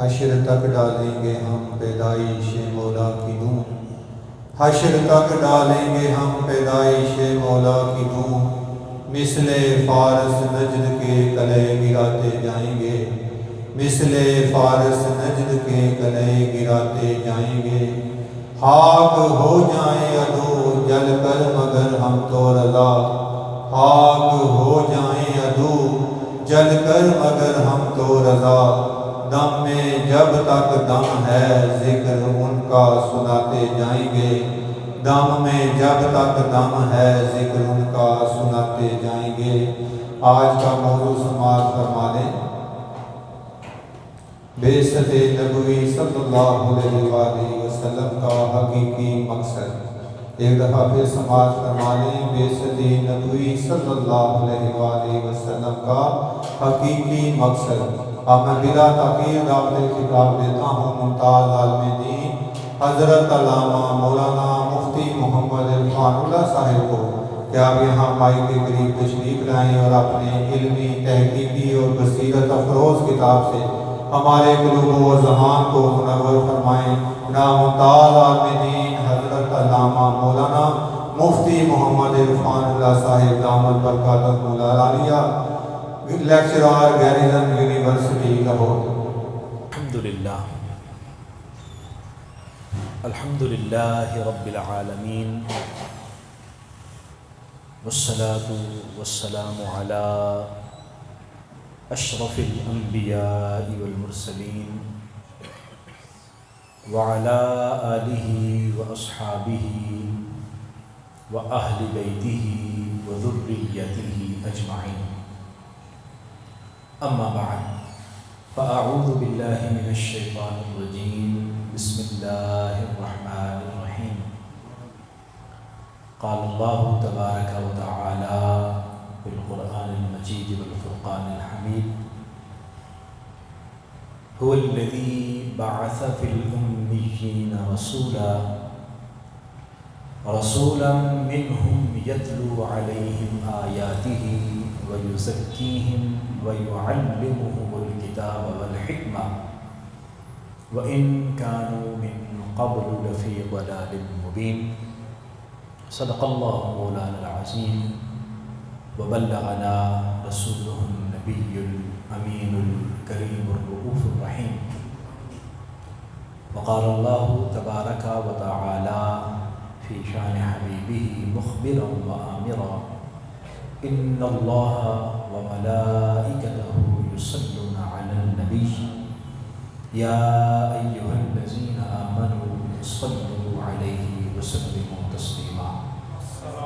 حشر تک ڈالیں گے ہم پیدائش مولا کی نور، حشر تک ڈالیں گے ہم پیدائش مولا کی نور، مثل فارس نجد کے کلے گراتے جائیں گے، مثل فارس نجد کے کلے گراتے جائیں گے، خاک ہو جائیں عدو جل کر مگر ہم تو رضا، خاک ہو جائیں عدو جل کر مگر ہم تو رضا، دم میں جب تک دم ہے ذکر ان کا سناتے جائیں گے، دم میں جب تک دم ہے ذکر ان کا سناتے جائیں گے۔ آج کا موضوع سماعت فرما لیں، بعثت نبوی صلی اللہ علیہ وآلہ وسلم کا حقیقی مقصد۔ ایک دفعہ پھر سماعت فرما لیں، بعثت نبوی صلی اللہ علیہ وآلہ وسلم کا حقیقی مقصد۔ اب میں بلا تاخیر دعوت خطاب دیتا ہوں ممتاز عالم دین حضرت علامہ مولانا مفتی محمد عرفان اللہ صاحب کو کہ آپ یہاں مائی کے قریب تشریف لائیں اور اپنے علمی تحقیقی اور بصیرت افروز کتاب سے ہمارے قلوب و ذہان کو منور فرمائیں۔ ممتاز عالم دین حضرت علامہ مولانا مفتی محمد عرفان اللہ صاحب دامت برکاتہ العالیہ، لیکچرار گیریزن یونیورسٹی لاہور۔ الحمدللہ رب العالمین، والصلاة والسلام علی اشرف الانبیاء والمرسلین وعلی آلہ واصحابہ واہل بیتہ وذریتہ اجمعین، اما بعد فاعوذ باللہ من الشیطان الرجیم، بسم اللہ الرحمن الرحیم۔ قال اللہ تبارک و تعالی فی القرآن المجید والفرقان الحمید، هو الذی بعث فی الأمیین رسولا منهم یتلو علیہم آیاتہ ویزکیہم وَيُعَلِّمُهُمُ الْكِتَابَ وَالْحِكْمَةَ وَإِن كَانُوا مِن قَبْلُ لَفِي ضَلَالٍ مُبِينٍ۔ صدق اللہ مولانا العظیم وبلغنا رسولہ النبی الامین الکریم الرؤوف الرحیم۔ وقال اللہ تبارک و تعالی فی شان حبیبہ مخبرا وآمرا، ان اللہ وملائکتہ یصلون علی النبی یا ایہا الذین آمنوا صلوا علیہ وسلموا تسلیما۔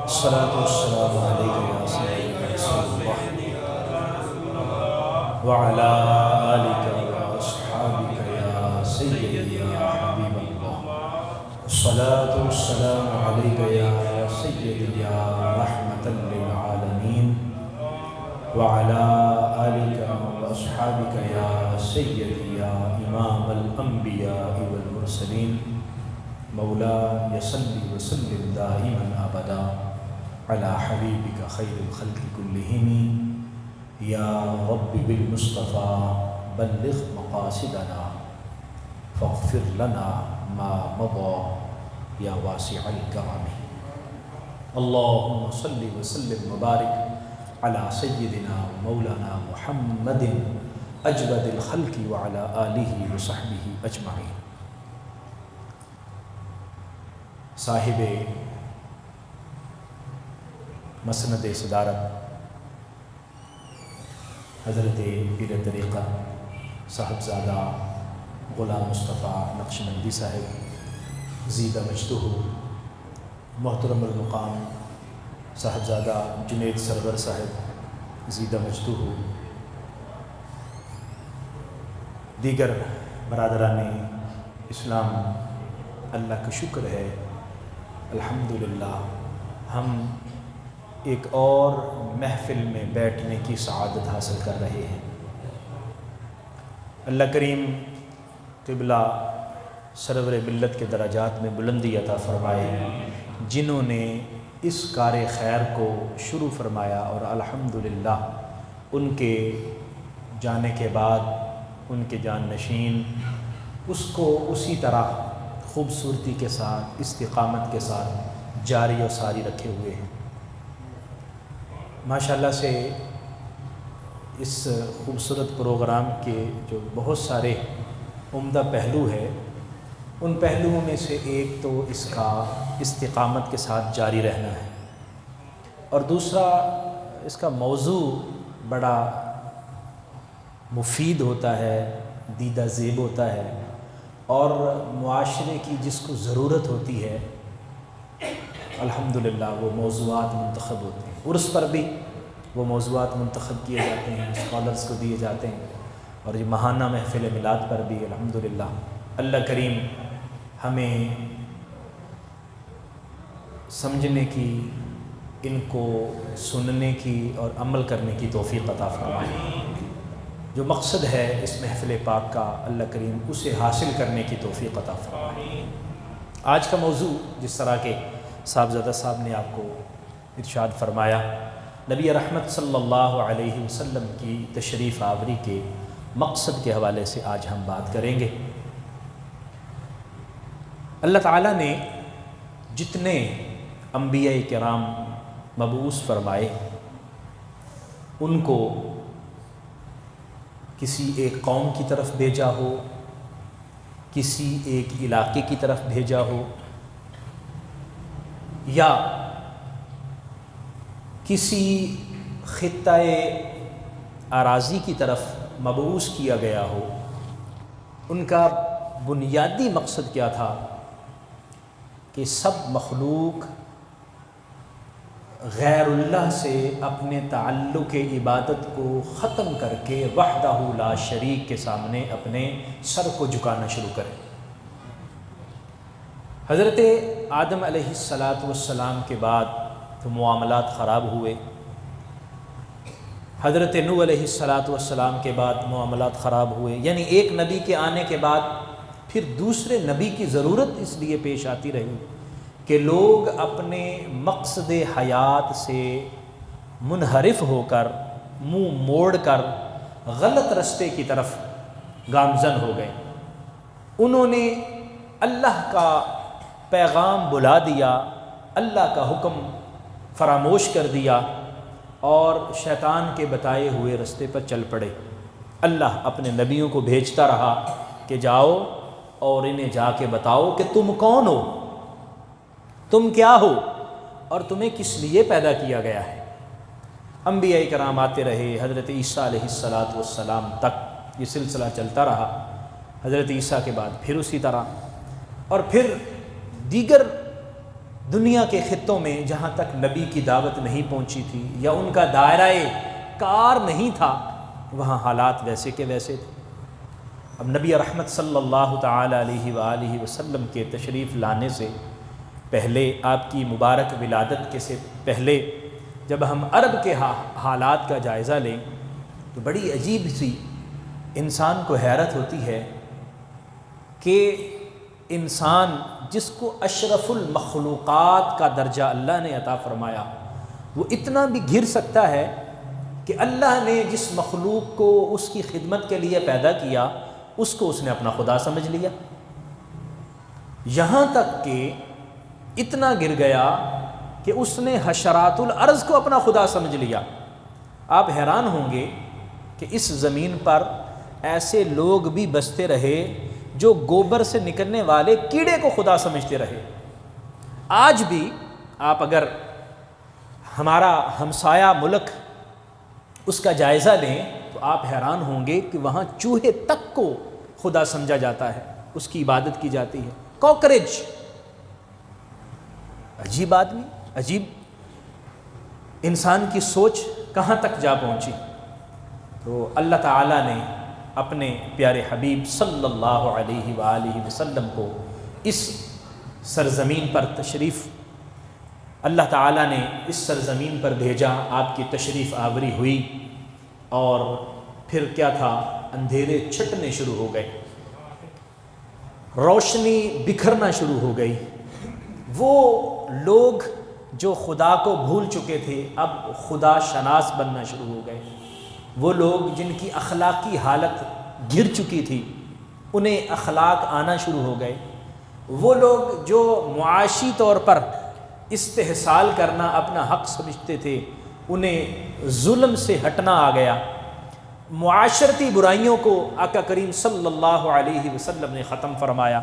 الصلاة والسلام علیکہ یا سیدنا رسول اللہ وعلی آلکہ واصحابکہ یا سیدی یا حبیب اللہ۔ الصلاة والسلام علیکہ یا سیدی یا رحمة للعالمین وعلی آلکہ واصحابکہ یا سیدی یا امام الانبیاء والمرسلین، مولا صلی وسلم دائما ابدا علی حبیبک خیر الخلق کلہم، یا رب بالمصطفیٰ بلغ مقاصدنا فاغفر لنا ما مضى یا واسع الکرم۔ اللہم صلی وسلم وبارک علی سیدنا مولانا محمد اجود الخلق وعلی آلہ وصحبہ اجمعین۔ صاحب مسند صدارت حضرت پیر طریقہ صاحبزادہ غلام مصطفیٰ نقشبندی صاحب زیدہ مجدہ، محترم المقام صاحبزادہ جنید سرور صاحب زیدہ مجدہ، دیگر برادران اسلام، اللہ کا شکر ہے الحمدللہ ہم ایک اور محفل میں بیٹھنے کی سعادت حاصل کر رہے ہیں۔ اللہ کریم قبلہ سرور ملت کے درجات میں بلندی عطا فرمائے، جنہوں نے اس کار خیر کو شروع فرمایا اور الحمدللہ ان کے جانے کے بعد ان کے جانشین اس کو اسی طرح خوبصورتی کے ساتھ استقامت کے ساتھ جاری و ساری رکھے ہوئے ہیں۔ ماشاءاللہ سے اس خوبصورت پروگرام کے جو بہت سارے عمدہ پہلو ہے، ان پہلوؤں میں سے ایک تو اس کا استقامت کے ساتھ جاری رہنا ہے، اور دوسرا اس کا موضوع بڑا مفید ہوتا ہے، دیدہ زیب ہوتا ہے، اور معاشرے کی جس کو ضرورت ہوتی ہے الحمدللہ وہ موضوعات منتخب ہوتے ہیں۔ عرس پر بھی وہ موضوعات منتخب کیے جاتے ہیں، اسکالرز کو دیے جاتے ہیں، اور یہ ماہانہ محفل میلاد پر بھی الحمدللہ اللہ کریم ہمیں سمجھنے کی، ان کو سننے کی اور عمل کرنے کی توفیق عطا فرمائے۔ جو مقصد ہے اس محفل پاک کا اللہ کریم اسے حاصل کرنے کی توفیق عطا فرمائے۔ آج کا موضوع جس طرح کے صاحبزادہ صاحب نے آپ کو ارشاد فرمایا، نبی رحمت صلی اللہ علیہ وسلم کی تشریف آوری کے مقصد کے حوالے سے آج ہم بات کریں گے۔ اللہ تعالیٰ نے جتنے انبیاء کرام مبعوث فرمائے ان کو کسی ایک قوم کی طرف بھیجا ہو، کسی ایک علاقے کی طرف بھیجا ہو، یا کسی خطہ اراضی کی طرف مبعوث کیا گیا ہو، ان کا بنیادی مقصد کیا تھا کہ سب مخلوق غیر اللہ سے اپنے تعلق عبادت کو ختم کر کے وحدہ لا شریک کے سامنے اپنے سر کو جھکانا شروع کریں۔ حضرت آدم علیہ السلام کے بعد تو معاملات خراب ہوئے، حضرت نوح علیہ السلام کے بعد معاملات خراب ہوئے، یعنی ایک نبی کے آنے کے بعد پھر دوسرے نبی کی ضرورت اس لیے پیش آتی رہی کہ لوگ اپنے مقصد حیات سے منحرف ہو کر، منہ موڑ کر غلط رستے کی طرف گامزن ہو گئے۔ انہوں نے اللہ کا پیغام بلا دیا، اللہ کا حکم فراموش کر دیا، اور شیطان کے بتائے ہوئے رستے پر چل پڑے۔ اللہ اپنے نبیوں کو بھیجتا رہا کہ جاؤ اور انہیں جا کے بتاؤ کہ تم کون ہو، تم کیا ہو، اور تمہیں کس لیے پیدا کیا گیا ہے۔ انبیاء کرام آتے رہے، حضرت عیسیٰ علیہ السلام تک یہ سلسلہ چلتا رہا، حضرت عیسیٰ کے بعد پھر اسی طرح، اور پھر دیگر دنیا کے خطوں میں جہاں تک نبی کی دعوت نہیں پہنچی تھی یا ان کا دائرہ کار نہیں تھا، وہاں حالات ویسے کے ویسے تھے۔ اب نبی رحمت صلی اللہ تعالی علیہ وآلہ وسلم کے تشریف لانے سے پہلے، آپ کی مبارک ولادت کے سے پہلے، جب ہم عرب کے حالات کا جائزہ لیں تو بڑی عجیب سی انسان کو حیرت ہوتی ہے کہ انسان جس کو اشرف المخلوقات کا درجہ اللہ نے عطا فرمایا، وہ اتنا بھی گر سکتا ہے کہ اللہ نے جس مخلوق کو اس کی خدمت کے لیے پیدا کیا اس کو اس نے اپنا خدا سمجھ لیا، یہاں تک کہ اتنا گر گیا کہ اس نے حشرات الارض کو اپنا خدا سمجھ لیا۔ آپ حیران ہوں گے کہ اس زمین پر ایسے لوگ بھی بستے رہے جو گوبر سے نکلنے والے کیڑے کو خدا سمجھتے رہے۔ آج بھی آپ اگر ہمارا ہمسایہ ملک اس کا جائزہ لیں تو آپ حیران ہوں گے کہ وہاں چوہے تک کو خدا سمجھا جاتا ہے، اس کی عبادت کی جاتی ہے۔ کاکروچ، عجیب آدمی، عجیب انسان کی سوچ کہاں تک جا پہنچی۔ تو اللہ تعالیٰ نے اپنے پیارے حبیب صلی اللہ علیہ وآلہ وسلم کو اس سرزمین پر تشریف، اللہ تعالیٰ نے اس سرزمین پر بھیجا، آپ کی تشریف آوری ہوئی، اور پھر کیا تھا، اندھیرے چھٹنے شروع ہو گئے، روشنی بکھرنا شروع ہو گئی۔ وہ لوگ جو خدا کو بھول چکے تھے اب خدا شناس بننا شروع ہو گئے، وہ لوگ جن کی اخلاقی حالت گر چکی تھی، انہیں اخلاق آنا شروع ہو گئے۔ وہ لوگ جو معاشی طور پر استحصال کرنا اپنا حق سمجھتے تھے، انہیں ظلم سے ہٹنا آ گیا۔ معاشرتی برائیوں کو آقا کریم صلی اللہ علیہ وسلم نے ختم فرمایا۔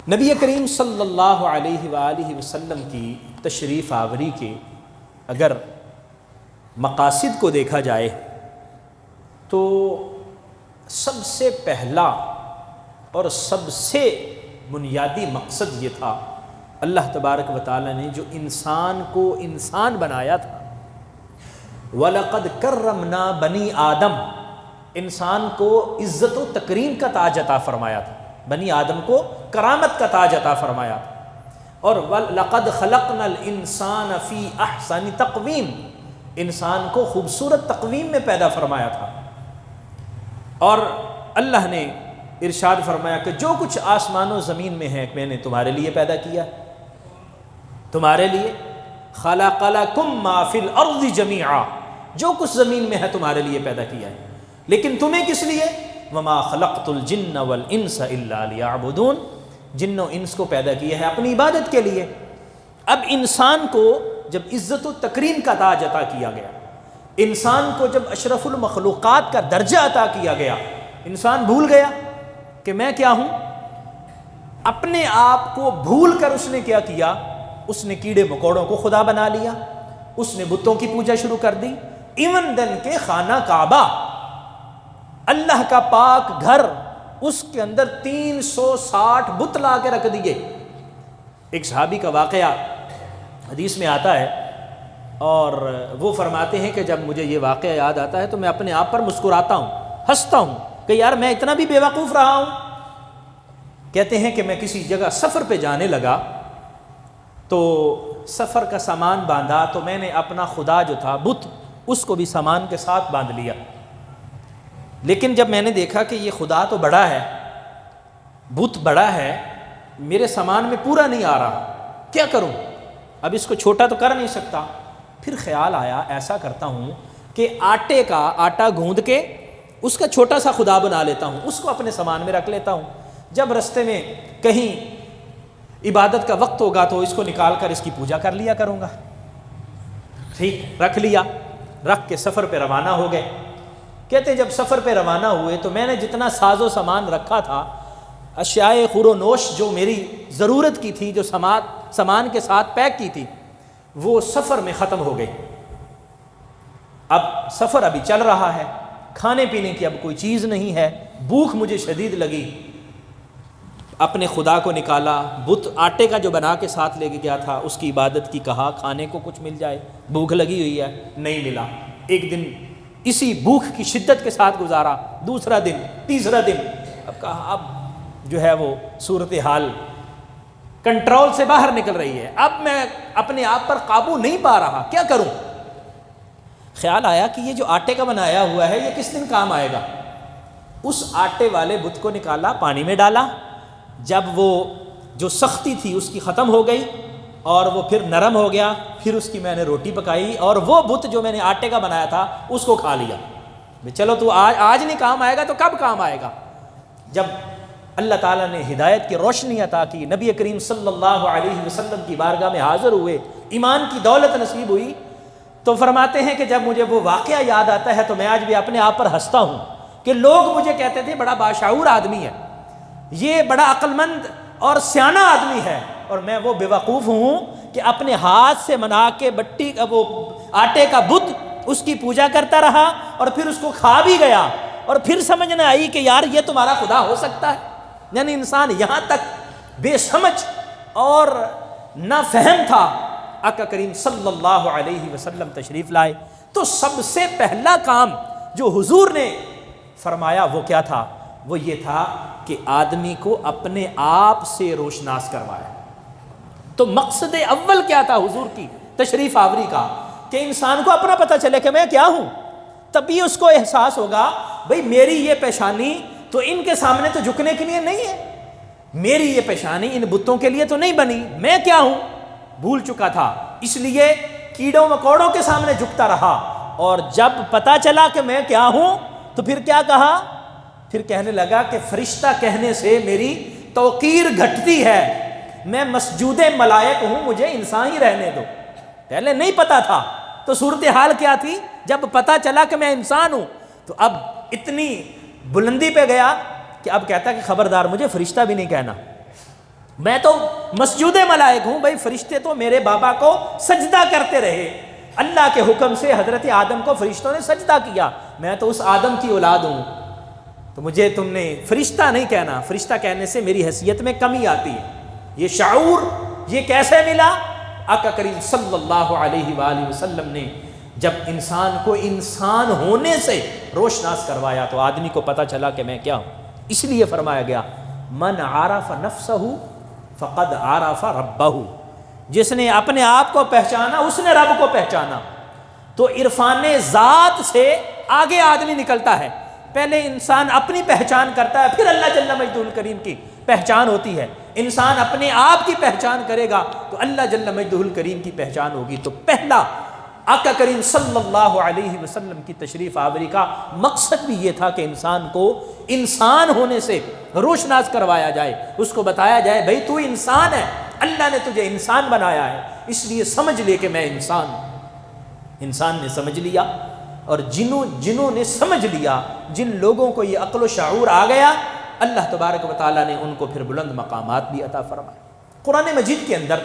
نبی کریم صلی اللہ علیہ وآلہ وسلم کی تشریف آوری کے اگر مقاصد کو دیکھا جائے تو سب سے پہلا اور سب سے بنیادی مقصد یہ تھا، اللہ تبارک و تعالی نے جو انسان کو انسان بنایا تھا، وَلَقَدْ كَرَّمْنَا بَنِي آدم، انسان کو عزت و تکریم کا تاج عطا فرمایا تھا، بنی آدم کو کرامت کا تاج عطا فرمایا تھا۔ اور وَلَقَدْ خَلَقْنَا الْإِنسَانَ فِي أَحْسَنِ تَقْوِيمٍ، انسان کو خوبصورت تقویم میں پیدا فرمایا تھا۔ اور اللہ نے ارشاد فرمایا کہ جو کچھ آسمان و زمین میں ہے میں نے تمہارے لیے پیدا کیا، تمہارے لیے۔ خَلَقَ لَكُم مَّا فِي الْأَرْضِ جَمِيعًا، جو کچھ زمین میں ہے تمہارے لیے پیدا کیا ہے، لیکن تمہیں کس لیے؟ وَمَا خَلَقْتُ الْجِنَّ وَالْإِنسَ إِلَّا لِيَعْبُدُونَ، جن و انس کو پیدا کیا ہے اپنی عبادت کے لیے۔ اب انسان کو جب عزت و تکریم کا تاج عطا کیا گیا، انسان کو جب اشرف المخلوقات کا درجہ عطا کیا گیا، انسان بھول گیا کہ میں کیا ہوں۔ اپنے آپ کو بھول کر اس نے کیا کیا؟ اس نے کیڑے مکوڑوں کو خدا بنا لیا، اس نے بتوں کی پوجا شروع کر دی۔ ایون دن کے خانہ کعبہ، اللہ کا پاک گھر، اس کے اندر 360 بت لا کے رکھ دیے۔ ایک صحابی کا واقعہ حدیث میں آتا ہے، اور وہ فرماتے ہیں کہ جب مجھے یہ واقعہ یاد آتا ہے تو میں اپنے آپ پر مسکراتا ہوں، ہنستا ہوں کہ یار میں اتنا بھی بے وقوف رہا ہوں۔ کہتے ہیں کہ میں کسی جگہ سفر پہ جانے لگا تو سفر کا سامان باندھا، تو میں نے اپنا خدا جو تھا بت، اس کو بھی سامان کے ساتھ باندھ لیا۔ لیکن جب میں نے دیکھا کہ یہ خدا تو بڑا ہے، بت بڑا ہے، میرے سامان میں پورا نہیں آ رہا، کیا کروں؟ اب اس کو چھوٹا تو کر نہیں سکتا۔ پھر خیال آیا ایسا کرتا ہوں کہ آٹا گوندھ کے اس کا چھوٹا سا خدا بنا لیتا ہوں، اس کو اپنے سامان میں رکھ لیتا ہوں، جب رستے میں کہیں عبادت کا وقت ہوگا تو اس کو نکال کر اس کی پوجا کر لیا کروں گا۔ ٹھیک، رکھ لیا، رکھ کے سفر پہ روانہ ہو گئے۔ کہتے جب سفر پہ روانہ ہوئے تو میں نے جتنا ساز و سامان رکھا تھا، اشیاء خور و نوش جو میری ضرورت کی تھی، جو سامان کے ساتھ پیک کی تھی، وہ سفر میں ختم ہو گئی۔ اب سفر ابھی چل رہا ہے، کھانے پینے کی اب کوئی چیز نہیں ہے، بھوک مجھے شدید لگی۔ اپنے خدا کو نکالا، بت آٹے کا جو بنا کے ساتھ لے کے گیا تھا اس کی عبادت کی، کہا کھانے کو کچھ مل جائے، بھوک لگی ہوئی ہے، نہیں ملا۔ ایک دن اسی بھوک کی شدت کے ساتھ گزارا، دوسرا دن، تیسرا دن، اب کہا اب جو ہے وہ صورتحال کنٹرول سے باہر نکل رہی ہے، اب میں اپنے آپ پر قابو نہیں پا رہا، کیا کروں؟ خیال آیا کہ یہ جو آٹے کا بنایا ہوا ہے یہ کس دن کام آئے گا۔ اس آٹے والے بت کو نکالا، پانی میں ڈالا، جب وہ جو سختی تھی اس کی ختم ہو گئی اور وہ پھر نرم ہو گیا، پھر اس کی میں نے روٹی پکائی اور وہ بت جو میں نے آٹے کا بنایا تھا اس کو کھا لیا۔ چلو تو آج نہیں کام آئے گا تو کب کام آئے گا؟ جب اللہ تعالیٰ نے ہدایت کی روشنی عطا کی، نبی کریم صلی اللہ علیہ وسلم کی بارگاہ میں حاضر ہوئے، ایمان کی دولت نصیب ہوئی، تو فرماتے ہیں کہ جب مجھے وہ واقعہ یاد آتا ہے تو میں آج بھی اپنے آپ پر ہنستا ہوں کہ لوگ مجھے کہتے تھے بڑا باشعور آدمی ہے، یہ بڑا عقل مند اور سیانا آدمی ہے، اور میں وہ بے وقوف ہوں کہ اپنے ہاتھ سے بنا کے بٹی کا وہ آٹے کا بت اس کی پوجا کرتا رہا اور پھر اس کو کھا بھی گیا، اور پھر سمجھ نہ آئی کہ یار یہ تمہارا خدا ہو سکتا ہے۔ یعنی انسان یہاں تک بے سمجھ اور نافہم تھا۔ آقا کریم صلی اللہ علیہ وسلم تشریف لائے تو سب سے پہلا کام جو حضور نے فرمایا وہ کیا تھا؟ وہ یہ تھا کہ آدمی کو اپنے آپ سے روشناس کروایا۔ تو مقصد اول کیا تھا حضور کی تشریف آوری کا؟ کہ انسان کو اپنا پتہ چلے کہ میں کیا ہوں، تبھی اس کو احساس ہوگا بھئی میری یہ پیشانی تو ان کے سامنے تو جھکنے کے لیے نہیں ہے، میری یہ پیشانی ان بتوں کے لیے تو نہیں بنی، میں کیا ہوں بھول چکا تھا، اس لیے کیڑوں مکوڑوں کے سامنے جھکتا رہا، اور جب پتہ چلا کہ میں کیا ہوں تو پھر کیا کہا؟ پھر کہنے لگا کہ فرشتہ کہنے سے میری توقیر گھٹتی ہے، میں مسجود ملائک ہوں، مجھے انسان ہی رہنے دو۔ پہلے نہیں پتا تھا، تو صورتحال کیا تھی؟ جب پتا چلا کہ میں انسان ہوں تو اب اتنی بلندی پہ گیا کہ اب کہتا کہ خبردار مجھے فرشتہ بھی نہیں کہنا، میں تو مسجود ملائک ہوں۔ بھائی فرشتے تو میرے بابا کو سجدہ کرتے رہے، اللہ کے حکم سے حضرت آدم کو فرشتوں نے سجدہ کیا، میں تو اس آدم کی اولاد ہوں، تو مجھے تم نے فرشتہ نہیں کہنا، فرشتہ کہنے سے میری حیثیت میں کمی آتی ہے۔ یہ شعور یہ کیسے ملا؟ آقا کریم صلی اللہ علیہ وآلہ وسلم نے جب انسان کو انسان ہونے سے روشناس کروایا تو آدمی کو پتہ چلا کہ میں کیا ہوں۔ اس لیے فرمایا گیا من عرف نفسہ فقد عرف ربہ، جس نے اپنے آپ کو پہچانا اس نے رب کو پہچانا۔ تو عرفان ذات سے آگے آدمی نکلتا ہے، پہلے انسان اپنی پہچان کرتا ہے، پھر اللہ جل مجدہ الکریم کی پہچان ہوتی ہے۔ انسان اپنے آپ کی پہچان کرے گا تو اللہ جل مجدہ الکریم کی پہچان ہوگی۔ تو پہلا آقا کریم صلی اللہ علیہ وسلم کی تشریف آوری کا مقصد بھی یہ تھا کہ انسان کو انسان ہونے سے روشناس کروایا جائے، اس کو بتایا جائے بھائی تو انسان ہے، اللہ نے تجھے انسان بنایا ہے، اس لیے سمجھ لے کہ میں انسان ہوں۔ انسان نے سمجھ لیا، اور جنہوں نے سمجھ لیا، جن لوگوں کو یہ عقل و شعور آ گیا، اللہ تبارک و تعالیٰ نے ان کو پھر بلند مقامات بھی عطا فرمائے۔ قرآن مجید کے اندر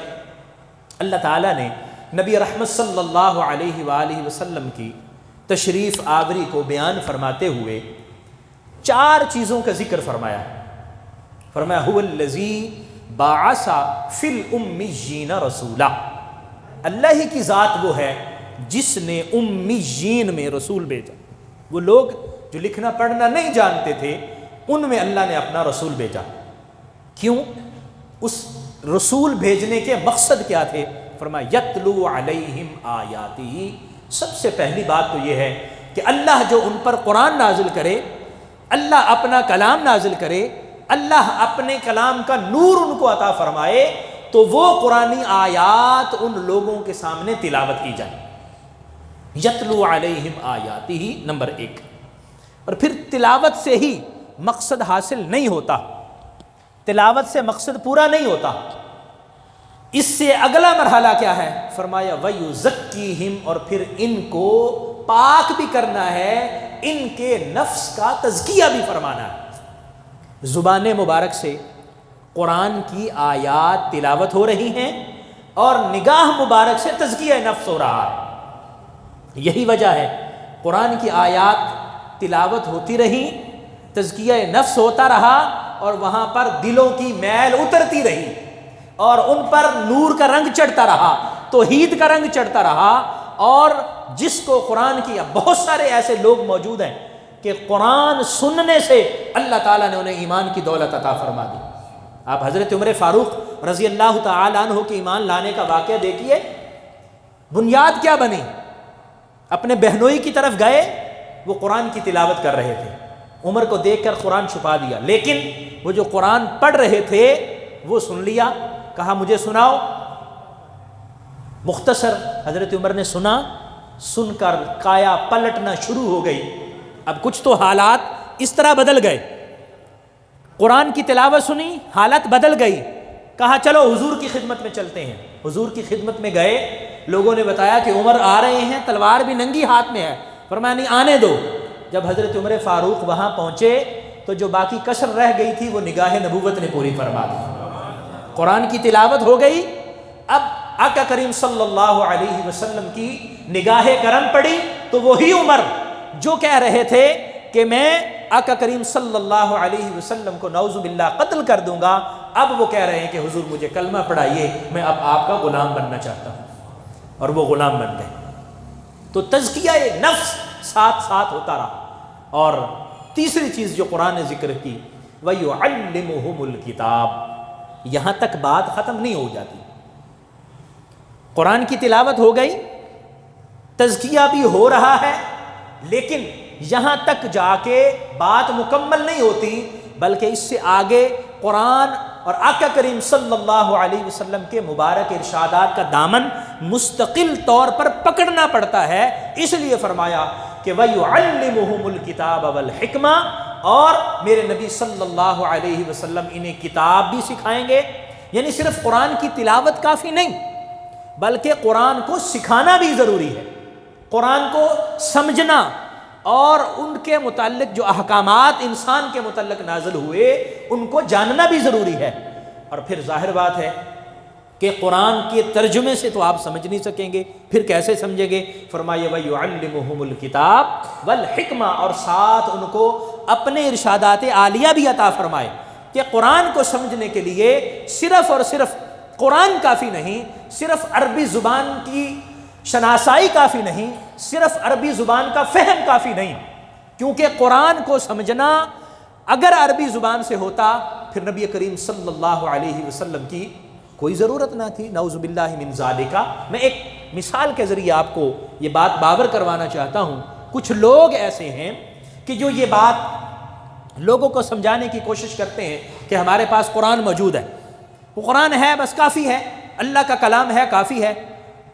اللہ تعالیٰ نے نبی رحمت صلی اللہ علیہ وآلہ وسلم کی تشریف آوری کو بیان فرماتے ہوئے 4 چیزوں کا ذکر فرمایا۔ فرمایا هو الذی بعث فی الامیین رسولا، اللہ ہی کی ذات وہ ہے جس نے امیین میں رسول بھیجا۔ وہ لوگ جو لکھنا پڑھنا نہیں جانتے تھے ان میں اللہ نے اپنا رسول بھیجا۔ کیوں؟ اس رسول بھیجنے کے مقصد کیا تھے؟ فرمایا یتلو علیہم آیاتہ، سب سے پہلی بات تو یہ ہے کہ اللہ جو ان پر قرآن نازل کرے، اللہ اپنا کلام نازل کرے، اللہ اپنے کلام کا نور ان کو عطا فرمائے، تو وہ قرآنی آیات ان لوگوں کے سامنے تلاوت کی جائے۔ یتلو علیہم آیاتہ نمبر 1۔ اور پھر تلاوت سے ہی مقصد حاصل نہیں ہوتا، تلاوت سے مقصد پورا نہیں ہوتا، اس سے اگلا مرحلہ کیا ہے؟ فرمایا وَيُزَكِّيهِمْ، اور پھر ان کو پاک بھی کرنا ہے، ان کے نفس کا تزکیہ بھی فرمانا ہے۔ زبان مبارک سے قرآن کی آیات تلاوت ہو رہی ہیں اور نگاہ مبارک سے تزکیہ نفس ہو رہا ہے۔ یہی وجہ ہے قرآن کی آیات تلاوت ہوتی رہی، تزکیہ نفس ہوتا رہا، اور وہاں پر دلوں کی میل اترتی رہی، اور ان پر نور کا رنگ چڑھتا رہا، توحید کا رنگ چڑھتا رہا۔ اور جس کو قرآن کی، بہت سارے ایسے لوگ موجود ہیں کہ قرآن سننے سے اللہ تعالیٰ نے انہیں ایمان کی دولت عطا فرما دی۔ آپ حضرت عمر فاروق رضی اللہ تعالیٰ عنہ کے ایمان لانے کا واقعہ دیکھیے، بنیاد کیا بنی؟ اپنے بہنوئی کی طرف گئے، وہ قرآن کی تلاوت کر رہے تھے، عمر کو دیکھ کر قرآن چھپا دیا، لیکن وہ جو قرآن پڑھ رہے تھے وہ سن لیا، کہا مجھے سناؤ۔ مختصر حضرت عمر نے سنا، سن کر کایا پلٹنا شروع ہو گئی۔ اب کچھ تو حالات اس طرح بدل گئے، قرآن کی تلاوت سنی، حالت بدل گئی، کہا چلو حضور کی خدمت میں چلتے ہیں۔ حضور کی خدمت میں گئے، لوگوں نے بتایا کہ عمر آ رہے ہیں، تلوار بھی ننگی ہاتھ میں ہے، فرمایا نہیں آنے دو۔ جب حضرت عمر فاروق وہاں پہنچے تو جو باقی کسر رہ گئی تھی وہ نگاہ نبوت نے پوری فرما دی۔ قرآن کی تلاوت ہو گئی، اب آقا کریم صلی اللہ علیہ وسلم کی نگاہ کرم پڑی تو وہی عمر جو کہہ رہے تھے کہ میں آقا کریم صلی اللہ علیہ وسلم کو نعوذ باللہ قتل کر دوں گا، اب وہ کہہ رہے ہیں کہ حضور مجھے کلمہ پڑھائیے، میں اب آپ کا غلام بننا چاہتا ہوں، اور وہ غلام بن گئے۔ تو تزکیہ نفس ساتھ ساتھ ہوتا رہا۔ اور تیسری چیز جو قرآن نے ذکر کی، وَيُعَلِّمُهُمُ الْكِتَابَ، یہاں تک بات ختم نہیں ہو جاتی۔ قرآن کی تلاوت ہو گئی، تزکیہ بھی ہو رہا ہے، لیکن یہاں تک جا کے بات مکمل نہیں ہوتی، بلکہ اس سے آگے قرآن اور آقا کریم صلی اللہ علیہ وسلم کے مبارک ارشادات کا دامن مستقل طور پر پکڑنا پڑتا ہے۔ اس لیے فرمایا کہ وَيُعَلِّمُهُمُ الْكِتَابَ وَالْحِكْمَةَ، اور میرے نبی صلی اللہ علیہ وسلم انہیں کتاب بھی سکھائیں گے. یعنی صرف قرآن کی تلاوت کافی نہیں، بلکہ قرآن کو سکھانا بھی ضروری ہے. قرآن کو سمجھنا اور ان کے متعلق جو احکامات انسان کے متعلق نازل ہوئے ان کو جاننا بھی ضروری ہے. اور پھر ظاہر بات ہے کہ قرآن کے ترجمے سے تو آپ سمجھ نہیں سکیں گے، پھر کیسے سمجھیں گے؟ فرمایا وَيُعَلِّمُهُمُ الْكِتَابَ وَالْحِكْمَةَ، اور ساتھ ان کو اپنے ارشادات عالیہ بھی عطا فرمائے کہ قرآن کو سمجھنے کے لیے صرف اور صرف قرآن کافی نہیں، صرف عربی زبان کی شناسائی کافی نہیں، صرف عربی زبان کا فہم کافی نہیں. کیونکہ قرآن کو سمجھنا اگر عربی زبان سے ہوتا پھر نبی کریم صلی اللہ علیہ وسلم کی کوئی ضرورت نہ تھی. نعوذ باللہ من ذالک. میں ایک مثال کے ذریعے آپ کو یہ بات باور کروانا چاہتا ہوں. کچھ لوگ ایسے ہیں کہ جو یہ بات لوگوں کو سمجھانے کی کوشش کرتے ہیں کہ ہمارے پاس قرآن موجود ہے، وہ قرآن ہے بس کافی ہے، اللہ کا کلام ہے کافی ہے،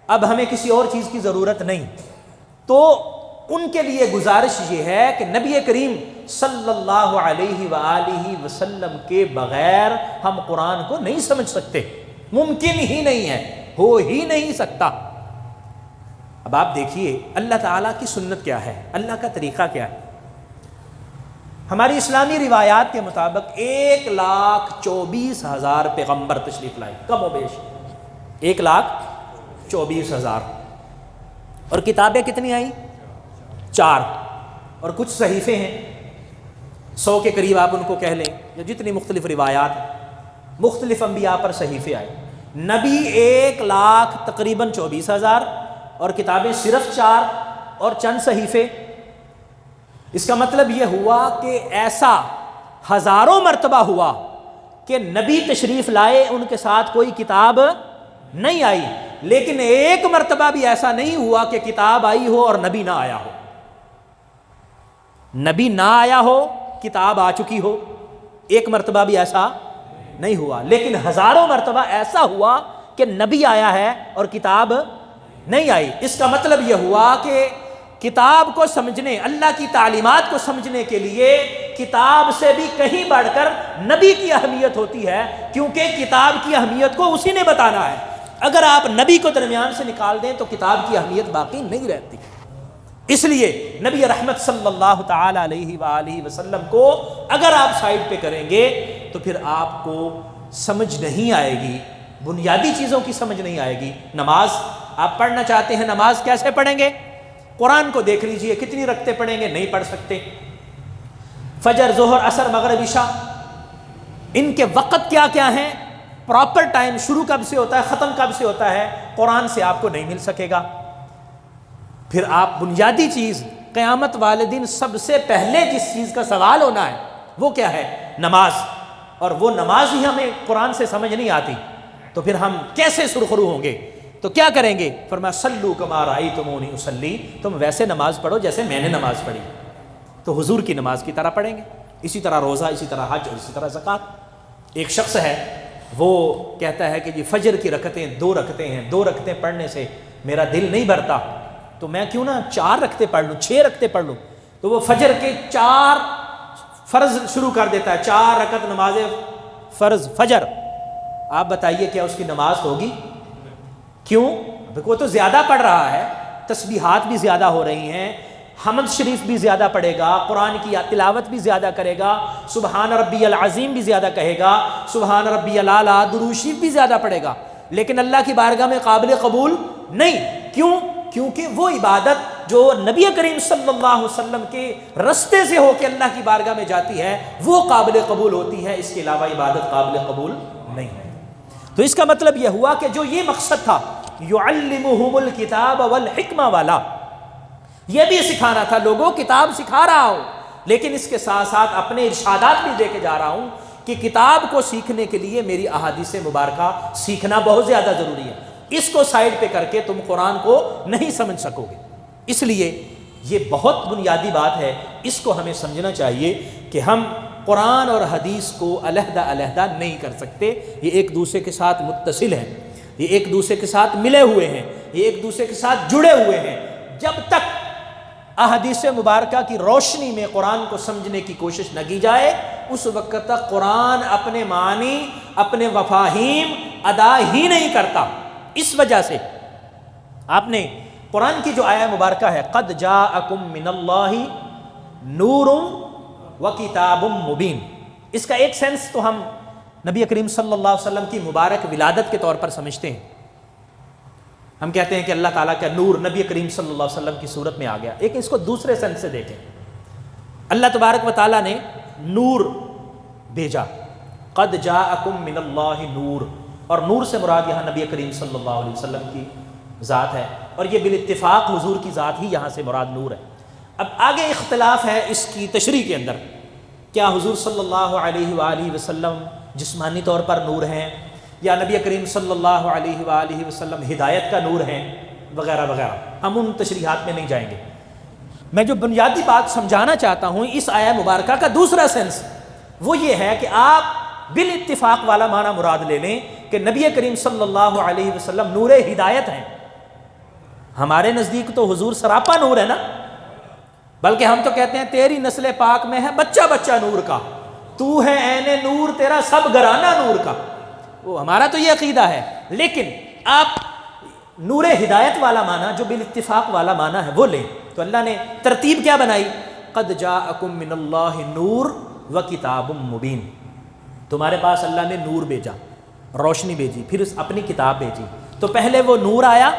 اب ہمیں کسی اور چیز کی ضرورت نہیں. تو ان کے لیے گزارش یہ ہے کہ نبی کریم صلی اللہ علیہ وآلہ وسلم کے بغیر ہم قرآن کو نہیں سمجھ سکتے، ممکن ہی نہیں ہے، ہو ہی نہیں سکتا. اب آپ دیکھیے اللہ تعالیٰ کی سنت کیا ہے، اللہ کا طریقہ کیا ہے. ہماری اسلامی روایات کے مطابق 1,24,000 پیغمبر تشریف لائے، کم و بیش 1,24,000. اور کتابیں کتنی آئیں؟ 4. اور کچھ صحیفے ہیں 100 کے قریب آپ ان کو کہہ لیں، یا جتنی مختلف روایات مختلف انبیاء پر صحیفے آئے. نبی 1,00,000 تقریباً 24,000 اور کتابیں صرف 4 اور چند صحیفے. اس کا مطلب یہ ہوا کہ ایسا ہزاروں مرتبہ ہوا کہ نبی تشریف لائے ان کے ساتھ کوئی کتاب نہیں آئی، لیکن ایک مرتبہ بھی ایسا نہیں ہوا کہ کتاب آئی ہو اور نبی نہ آیا ہو. نبی نہ آیا ہو، کتاب آ چکی ہو، ایک مرتبہ بھی ایسا نہیں ہوا. لیکن ہزاروں مرتبہ ایسا ہوا کہ نبی آیا ہے اور کتاب نہیں آئی. اس کا مطلب یہ ہوا کہ کتاب کو سمجھنے، اللہ کی تعلیمات کو سمجھنے کے لیے کتاب سے بھی کہیں بڑھ کر نبی کی اہمیت ہوتی ہے، کیونکہ کتاب کی اہمیت کو اسی نے بتانا ہے. اگر آپ نبی کو درمیان سے نکال دیں تو کتاب کی اہمیت باقی نہیں رہتی. اس لیے نبی رحمت صلی اللہ تعالی علیہ وآلہ وسلم کو اگر آپ سائڈ پہ کریں گے تو پھر آپ کو سمجھ نہیں آئے گی، بنیادی چیزوں کی سمجھ نہیں آئے گی. نماز آپ پڑھنا چاہتے ہیں، نماز کیسے پڑھیں گے؟ قرآن کو دیکھ لیجئے، کتنی رکعتیں پڑھیں گے؟ نہیں پڑھ سکتے. فجر، ظہر، عصر، مغرب، عشاء، ان کے وقت کیا کیا ہیں، پراپر ٹائم شروع کب سے ہوتا ہے، ختم کب سے ہوتا ہے، قرآن سے آپ کو نہیں مل سکے گا. پھر آپ بنیادی چیز قیامت والے دن سب سے پہلے جس چیز کا سوال ہونا ہے وہ کیا ہے؟ نماز. اور وہ نماز ہی ہمیں قرآن سے سمجھ نہیں آتی تو پھر ہم کیسے سرخرو ہوں گے؟ تو کیا کریں گے؟ فرمایا صلو کما رأیتمونی اصلی، تم ویسے نماز پڑھو جیسے میں نے نماز پڑھی. تو حضور کی نماز کی طرح پڑھیں گے. اسی طرح روزہ، اسی طرح حج اور اسی طرح زکوٰۃ. ایک شخص ہے وہ کہتا ہے کہ جی فجر کی رکعتیں 2 رکعتیں ہیں، 2 رکعتیں پڑھنے سے میرا دل نہیں بھرتا، تو میں کیوں نہ 4 رکعتیں پڑھ لوں، 6 رکعتیں پڑھ لوں. تو وہ فجر کے 4 فرض شروع کر دیتا ہے، 4 رکعت نماز فرض فجر. آپ بتائیے کیا اس کی نماز ہوگی؟ کیوں؟ وہ تو زیادہ پڑھ رہا ہے، تسبیحات بھی زیادہ ہو رہی ہیں، حمد شریف بھی زیادہ پڑھے گا، قرآن کی تلاوت بھی زیادہ کرے گا، سبحان ربی العظیم بھی زیادہ کہے گا، سبحان ربی الاعلیٰ، درود شریف بھی زیادہ پڑھے گا، لیکن اللہ کی بارگاہ میں قابل قبول نہیں. کیوں؟ کیونکہ وہ عبادت جو نبی کریم صلی اللہ علیہ وسلم کے رستے سے ہو کے اللہ کی بارگاہ میں جاتی ہے وہ قابل قبول ہوتی ہے، اس کے علاوہ عبادت قابل قبول نہیں ہے. تو اس کا مطلب یہ ہوا کہ جو یہ مقصد تھا یعلمہم الکتاب والحکمہ والا، یہ بھی سکھانا تھا، لوگوں کتاب سکھا رہا ہوں لیکن اس کے ساتھ ساتھ اپنے ارشادات بھی دے کے جا رہا ہوں کہ کتاب کو سیکھنے کے لیے میری احادیث مبارکہ سیکھنا بہت زیادہ ضروری ہے. اس کو سائڈ پہ کر کے تم قرآن کو نہیں سمجھ سکو گے. اس لیے یہ بہت بنیادی بات ہے، اس کو ہمیں سمجھنا چاہیے کہ ہم قرآن اور حدیث کو علیحدہ علیحدہ نہیں کر سکتے. یہ ایک دوسرے کے ساتھ متصل ہیں، یہ ایک دوسرے کے ساتھ ملے ہوئے ہیں، یہ ایک دوسرے کے ساتھ جڑے ہوئے ہیں. جب تک احادیث مبارکہ کی روشنی میں قرآن کو سمجھنے کی کوشش نہ کی جائے، اس وقت تک قرآن اپنے معنی، اپنے مفاہیم ادا ہی نہیں کرتا۔ اس وجہ سے آپ نے قرآن کی جو آیہ مبارکہ ہے قد جاءکم من اللہ نور وکتاب مبین، اس کا ایک سینس تو ہم نبی کریم صلی اللہ علیہ وسلم کی مبارک ولادت کے طور پر سمجھتے ہیں۔ ہم کہتے ہیں کہ اللہ تعالیٰ کا نور نبی کریم صلی اللہ علیہ وسلم کی صورت میں آ گیا، لیکن اس کو دوسرے سینس سے دیکھیں۔ اللہ تبارک و تعالیٰ نے نور بھیجا، قد جاءکم من اللہ نور، اور نور سے مراد یہاں نبی کریم صلی اللہ علیہ وسلم کی ذات ہے، اور یہ بالاتفاق حضور کی ذات ہی یہاں سے مراد نور ہے۔ اب آگے اختلاف ہے اس کی تشریح کے اندر، کیا حضور صلی اللہ علیہ وآلہ وسلم جسمانی طور پر نور ہیں، یا نبی کریم صلی اللہ علیہ وآلہ وسلم ہدایت کا نور ہیں، وغیرہ وغیرہ۔ ہم ان تشریحات میں نہیں جائیں گے۔ میں جو بنیادی بات سمجھانا چاہتا ہوں اس آیہ مبارکہ کا دوسرا سینس وہ یہ ہے کہ آپ بالاتفاق والا معنی مراد لے لیں کہ نبی کریم صلی اللہ علیہ وسلم نور ہدایت ہیں۔ ہمارے نزدیک تو حضور سراپا نور ہے نا، بلکہ ہم تو کہتے ہیں تیری نسل پاک میں ہے بچہ بچہ نور کا، تو ہے عین نور تیرا سب گھرانہ نور کا، وہ ہمارا تو یہ عقیدہ ہے۔ لیکن آپ نور ہدایت والا معنی جو بالاتفاق والا معنی ہے وہ لیں تو اللہ نے ترتیب کیا بنائی؟ قد جاءکم من اللہ نور وکتاب مبین، تمہارے پاس اللہ نے نور بھیجا، روشنی بھیجی، پھر اپنی کتاب بھیجی۔ تو پہلے وہ نور آیا،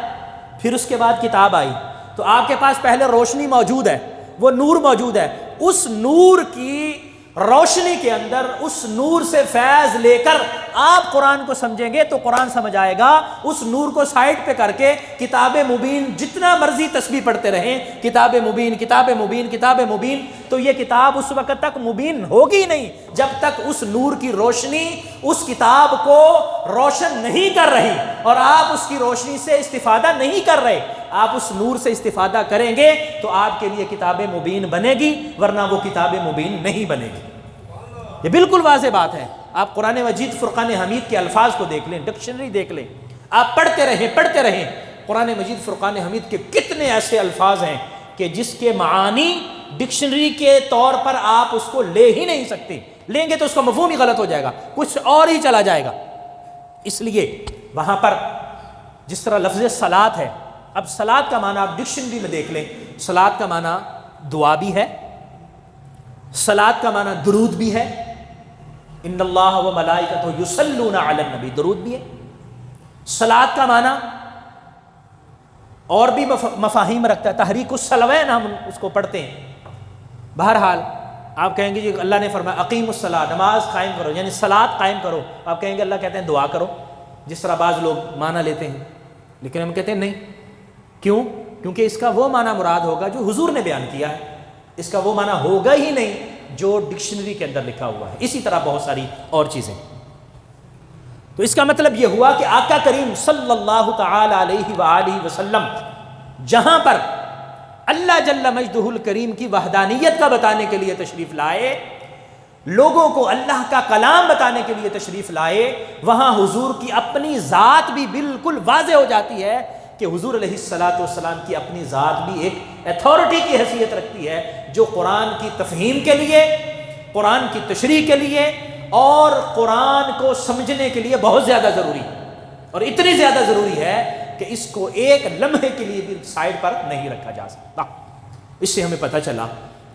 پھر اس کے بعد کتاب آئی۔ تو آپ کے پاس پہلے روشنی موجود ہے، وہ نور موجود ہے، اس نور کی روشنی کے اندر اس نور سے فیض لے کر آپ قرآن کو سمجھیں گے تو قرآن سمجھ آئے گا۔ اس نور کو سائڈ پہ کر کے کتاب مبین جتنا مرضی تسبیح پڑھتے رہیں، کتاب مبین کتاب مبین کتاب مبین، تو یہ کتاب اس وقت تک مبین ہوگی نہیں جب تک اس نور کی روشنی اس کتاب کو روشن نہیں کر رہی، اور آپ اس کی روشنی سے استفادہ نہیں کر رہے۔ آپ اس نور سے استفادہ کریں گے تو آپ کے لیے کتاب مبین بنے گی، ورنہ وہ کتاب مبین نہیں بنے گی۔ یہ بالکل واضح بات ہے۔ آپ قرآن مجید فرقان حمید کے الفاظ کو دیکھ لیں، ڈکشنری دیکھ لیں، آپ پڑھتے رہیں۔ قرآن مجید فرقان حمید کے کتنے ایسے الفاظ ہیں کہ جس کے معانی ڈکشنری کے طور پر آپ اس کو لے ہی نہیں سکتے، لیں گے تو اس کا مفہوم ہی غلط ہو جائے گا، کچھ اور ہی چلا جائے گا۔ اس لیے وہاں پر جس طرح لفظ صلاۃ ہے، اب صلاۃ کا معنی آپ ڈکشنری میں دیکھ لیں، صلاۃ کا معنی دعا بھی ہے، صلاۃ کا معنی درود بھی ہے، ان اللہ و ملائکتہ یصلون علی النبی، درود بھی ہے۔ صلاۃ کا معنی اور بھی مفاہیم رکھتا ہے، تحریک الصلوین ہم اس کو پڑھتے ہیں۔ بہرحال آپ کہیں گے جی اللہ نے فرمایا اقیم الصلاۃ، نماز قائم کرو، یعنی صلاۃ قائم کرو، آپ کہیں گے اللہ کہتے ہیں دعا کرو، جس طرح بعض لوگ معنی لیتے ہیں، لیکن ہم کہتے ہیں نہیں۔ کیوں؟ کیونکہ اس کا وہ معنی مراد ہوگا جو حضور نے بیان کیا ہے، اس کا وہ معنی ہوگا ہی نہیں جو ڈکشنری کے اندر لکھا ہوا ہے۔ اسی طرح بہت ساری اور چیزیں۔ تو اس کا مطلب یہ ہوا کہ آقا کریم صلی اللہ تعالی علیہ وآلہ وسلم جہاں پر اللہ جل مجدہ الکریم کی وحدانیت کا بتانے کے لیے تشریف لائے، لوگوں کو اللہ کا کلام بتانے کے لیے تشریف لائے، وہاں حضور کی اپنی ذات بھی بالکل واضح ہو جاتی ہے کہ حضور علیہ الصلاۃ والسلام کی اپنی ذات بھی ایک ایتھارٹی کی حیثیت رکھتی ہے، جو قرآن کی تفہیم کے لیے، قرآن کی تشریح کے لیے اور قرآن کو سمجھنے کے لیے بہت زیادہ ضروری، اور اتنی زیادہ ضروری ہے کہ اس کو ایک لمحے کے لیے بھی سائڈ پر نہیں رکھا جا سکتا۔ اس سے ہمیں پتہ چلا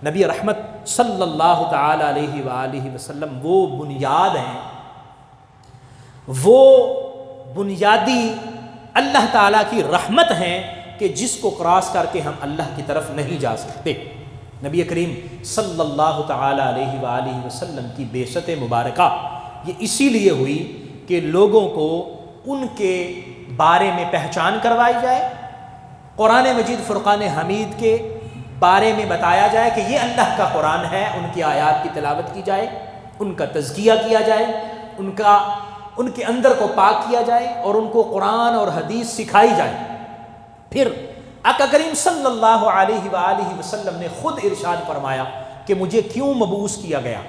نبی رحمت صلی اللہ تعالی علیہ وآلہ وسلم وہ بنیاد ہیں، وہ بنیادی اللہ تعالیٰ کی رحمت ہیں کہ جس کو کراس کر کے ہم اللہ کی طرف نہیں جا سکتے۔ نبی کریم صلی اللہ تعالی علیہ وآلہ وسلم کی بعثت مبارکہ یہ اسی لیے ہوئی کہ لوگوں کو ان کے بارے میں پہچان کروائی جائے، قرآن مجید فرقان حمید کے بارے میں بتایا جائے کہ یہ اللہ کا قرآن ہے، ان کی آیات کی تلاوت کی جائے، ان کا تزکیہ کیا جائے، ان کے اندر کو پاک کیا جائے، اور ان کو قرآن اور حدیث سکھائی جائے۔ پھر آقا کریم صلی اللہ علیہ وآلہ وسلم نے خود ارشاد فرمایا کہ مجھے کیوں مبعوث کیا گیا،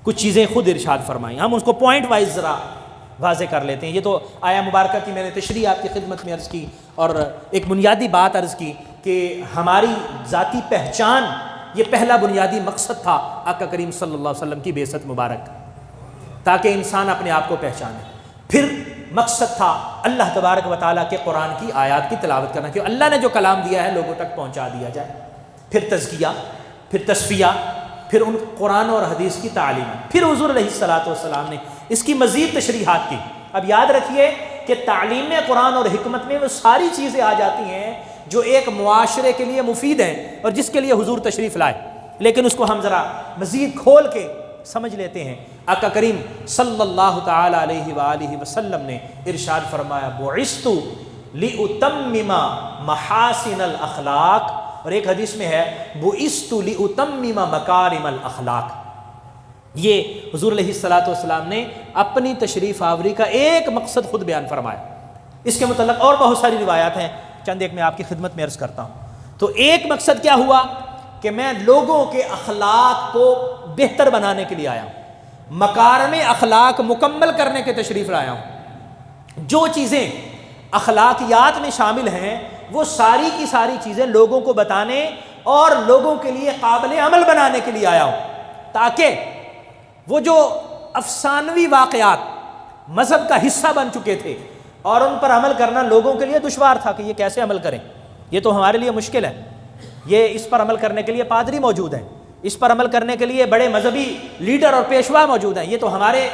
کچھ چیزیں خود ارشاد فرمائیں، ہم اس کو پوائنٹ وائز ذرا واضح کر لیتے ہیں۔ یہ تو آیہ مبارکہ کی میں نے تشریح آپ کی خدمت میں عرض کی اور ایک بنیادی بات عرض کی، کہ ہماری ذاتی پہچان، یہ پہلا بنیادی مقصد تھا آقا کریم صلی اللہ علیہ وسلم کی بعثت مبارک، تاکہ انسان اپنے آپ کو پہچانے۔ پھر مقصد تھا اللہ تبارک و تعالیٰ کے قرآن کی آیات کی تلاوت کرنا، کہ اللہ نے جو کلام دیا ہے لوگوں تک پہنچا دیا جائے۔ پھر تزکیہ، پھر تصفیہ، پھر ان قرآن اور حدیث کی تعلیم۔ پھر حضور علیہ الصلوۃ والسلام نے اس کی مزید تشریحات کی۔ اب یاد رکھیے کہ تعلیم قرآن اور حکمت میں وہ ساری چیزیں آ جاتی ہیں جو ایک معاشرے کے لیے مفید ہیں اور جس کے لیے حضور تشریف لائے، لیکن اس کو ہم ذرا مزید کھول کے سمجھ لیتے ہیں۔ آقا کریم صلی اللہ تعالی علیہ وآلہ وسلم نے ارشاد فرمایا بعثت لأتمم محاسن الاخلاق، اور ایک حدیث میں ہے بعثت لأتمم مکارم الاخلاق۔ یہ حضور علیہ الصلوۃ والسلام نے اپنی تشریف آوری کا ایک مقصد خود بیان فرمایا۔ اس کے متعلق اور بہت ساری روایات ہیں، چند ایک میں آپ کی خدمت میں عرض کرتا ہوں۔ تو ایک مقصد کیا ہوا کہ میں لوگوں کے اخلاق کو بہتر بنانے کے لیے آیا ہوں، مکارم اخلاق مکمل کرنے کے تشریف لایا ہوں۔ جو چیزیں اخلاقیات میں شامل ہیں وہ ساری کی ساری چیزیں لوگوں کو بتانے اور لوگوں کے لیے قابل عمل بنانے کے لیے آیا ہوں، تاکہ وہ جو افسانوی واقعات مذہب کا حصہ بن چکے تھے اور ان پر عمل کرنا لوگوں کے لیے دشوار تھا کہ یہ کیسے عمل کریں، یہ تو ہمارے لیے مشکل ہے، یہ اس پر عمل کرنے کے لیے پادری موجود ہیں، اس پر عمل کرنے کے لیے بڑے مذہبی لیڈر اور پیشوا موجود ہیں، یہ تو ہمارے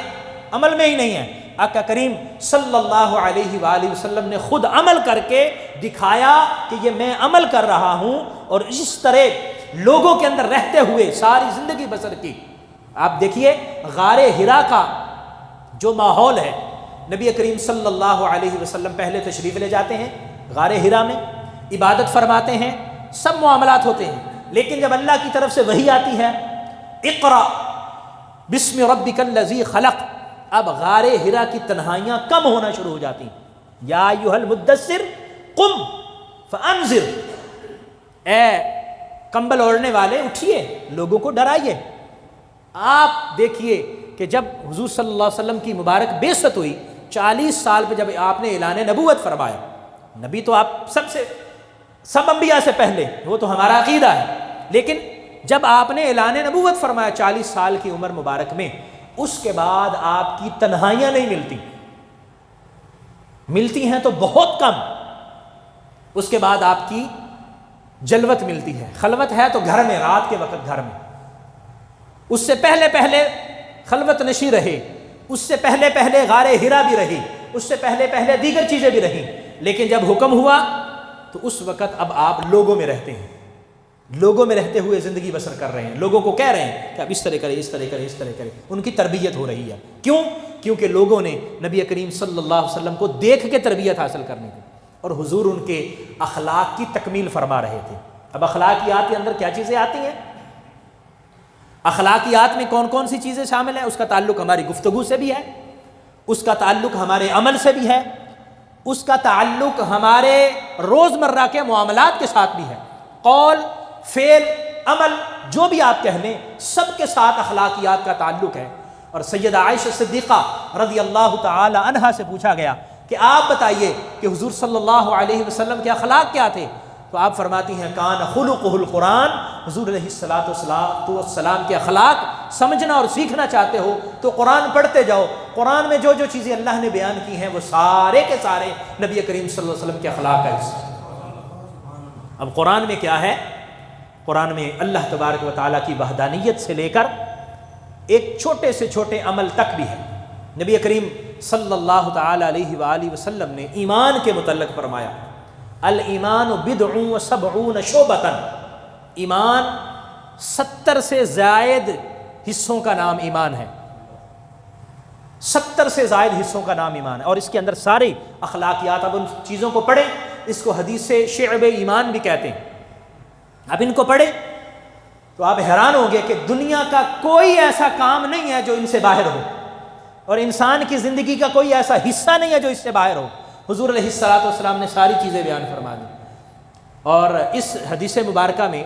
عمل میں ہی نہیں ہے۔ آقا کریم صلی اللہ علیہ وآلہ وسلم نے خود عمل کر کے دکھایا کہ یہ میں عمل کر رہا ہوں، اور اس طرح لوگوں کے اندر رہتے ہوئے ساری زندگی بسر کی۔ آپ دیکھیے غار حرا کا جو ماحول ہے، نبی کریم صلی اللہ علیہ وسلم پہلے تشریف لے جاتے ہیں غار حرا میں، عبادت فرماتے ہیں، سب معاملات ہوتے ہیں، لیکن جب اللہ کی طرف سے وحی آتی ہے اقرأ بسم ربک الذی خلق، اب غار حرا کی تنہائیاں کم ہونا شروع ہو جاتی ہیں۔ یا ایھا المدثر قم فانذر، اے کمبل اوڑھنے والے اٹھیے، لوگوں کو ڈرائیے۔ آپ دیکھیے کہ جب حضور صلی اللہ علیہ وسلم کی مبارک بعثت ہوئی، 40 سال پہ جب آپ نے اعلان نبوت فرمایا، نبی تو آپ سب انبیاء سے پہلے، وہ تو ہمارا عقیدہ ہے، لیکن جب آپ نے اعلان نبوت فرمایا 40 سال کی عمر مبارک میں، اس کے بعد آپ کی تنہائیاں نہیں ملتی ہیں تو بہت کم، اس کے بعد آپ کی جلوت ملتی ہے، خلوت ہے تو گھر میں، رات کے وقت گھر میں، اس سے پہلے خلوت نشی رہے، اس سے پہلے غار حرا بھی رہی، اس سے پہلے دیگر چیزیں بھی رہیں، لیکن جب حکم ہوا تو اس وقت اب آپ لوگوں میں رہتے ہیں، لوگوں میں رہتے ہوئے زندگی بسر کر رہے ہیں، لوگوں کو کہہ رہے ہیں کہ اب اس طرح کریں، اس طرح کریں، اس طرح کریں، ان کی تربیت ہو رہی ہے۔ کیونکہ لوگوں نے نبی کریم صلی اللہ علیہ وسلم کو دیکھ کے تربیت حاصل کرنی تھی، اور حضور ان کے اخلاق کی تکمیل فرما رہے تھے۔ اب اخلاقیات کے اندر کیا چیزیں آتی ہیں؟ اخلاقیات میں کون کون سی چیزیں شامل ہیں؟ اس کا تعلق ہماری گفتگو سے بھی ہے، اس کا تعلق ہمارے عمل سے بھی ہے، اس کا تعلق ہمارے روزمرہ کے معاملات کے ساتھ بھی ہے، قول، فعل، عمل، جو بھی آپ کہہ لیں، سب کے ساتھ اخلاقیات کا تعلق ہے۔ اور سیدہ عائشہ صدیقہ رضی اللہ تعالی عنہا سے پوچھا گیا کہ آپ بتائیے کہ حضور صلی اللہ علیہ وسلم کے اخلاق کیا تھے؟ تو آپ فرماتی ہیں کان خلقہ القرآن، حضور علیہ الصلاۃ والسلام کے اخلاق سمجھنا اور سیکھنا چاہتے ہو تو قرآن پڑھتے جاؤ، قرآن میں جو جو چیزیں اللہ نے بیان کی ہیں وہ سارے کے سارے نبی کریم صلی اللہ علیہ وسلم کے اخلاق کا حصہ۔ اب قرآن میں کیا ہے؟ قرآن میں اللہ تبارک و تعالیٰ کی وحدانیت سے لے کر ایک چھوٹے سے چھوٹے عمل تک بھی ہے۔ نبی کریم صلی اللہ تعالی علیہ وآلہ وسلم نے ایمان کے متعلق فرمایا الایمان بضع و سبعون شعبۃ، ایمان 70 سے زائد حصوں کا نام ایمان ہے، 70 سے زائد حصوں کا نام ایمان ہے، اور اس کے اندر سارے اخلاقیات، اب ان چیزوں کو پڑھیں، اس کو حدیث سے شعب ایمان بھی کہتے ہیں۔ اب ان کو پڑھیں تو آپ حیران ہوں گے کہ دنیا کا کوئی ایسا کام نہیں ہے جو ان سے باہر ہو، اور انسان کی زندگی کا کوئی ایسا حصہ نہیں ہے جو اس سے باہر ہو۔ حضور علیہ الصلوۃ والسلام نے ساری چیزیں بیان فرما دی، اور اس حدیث مبارکہ میں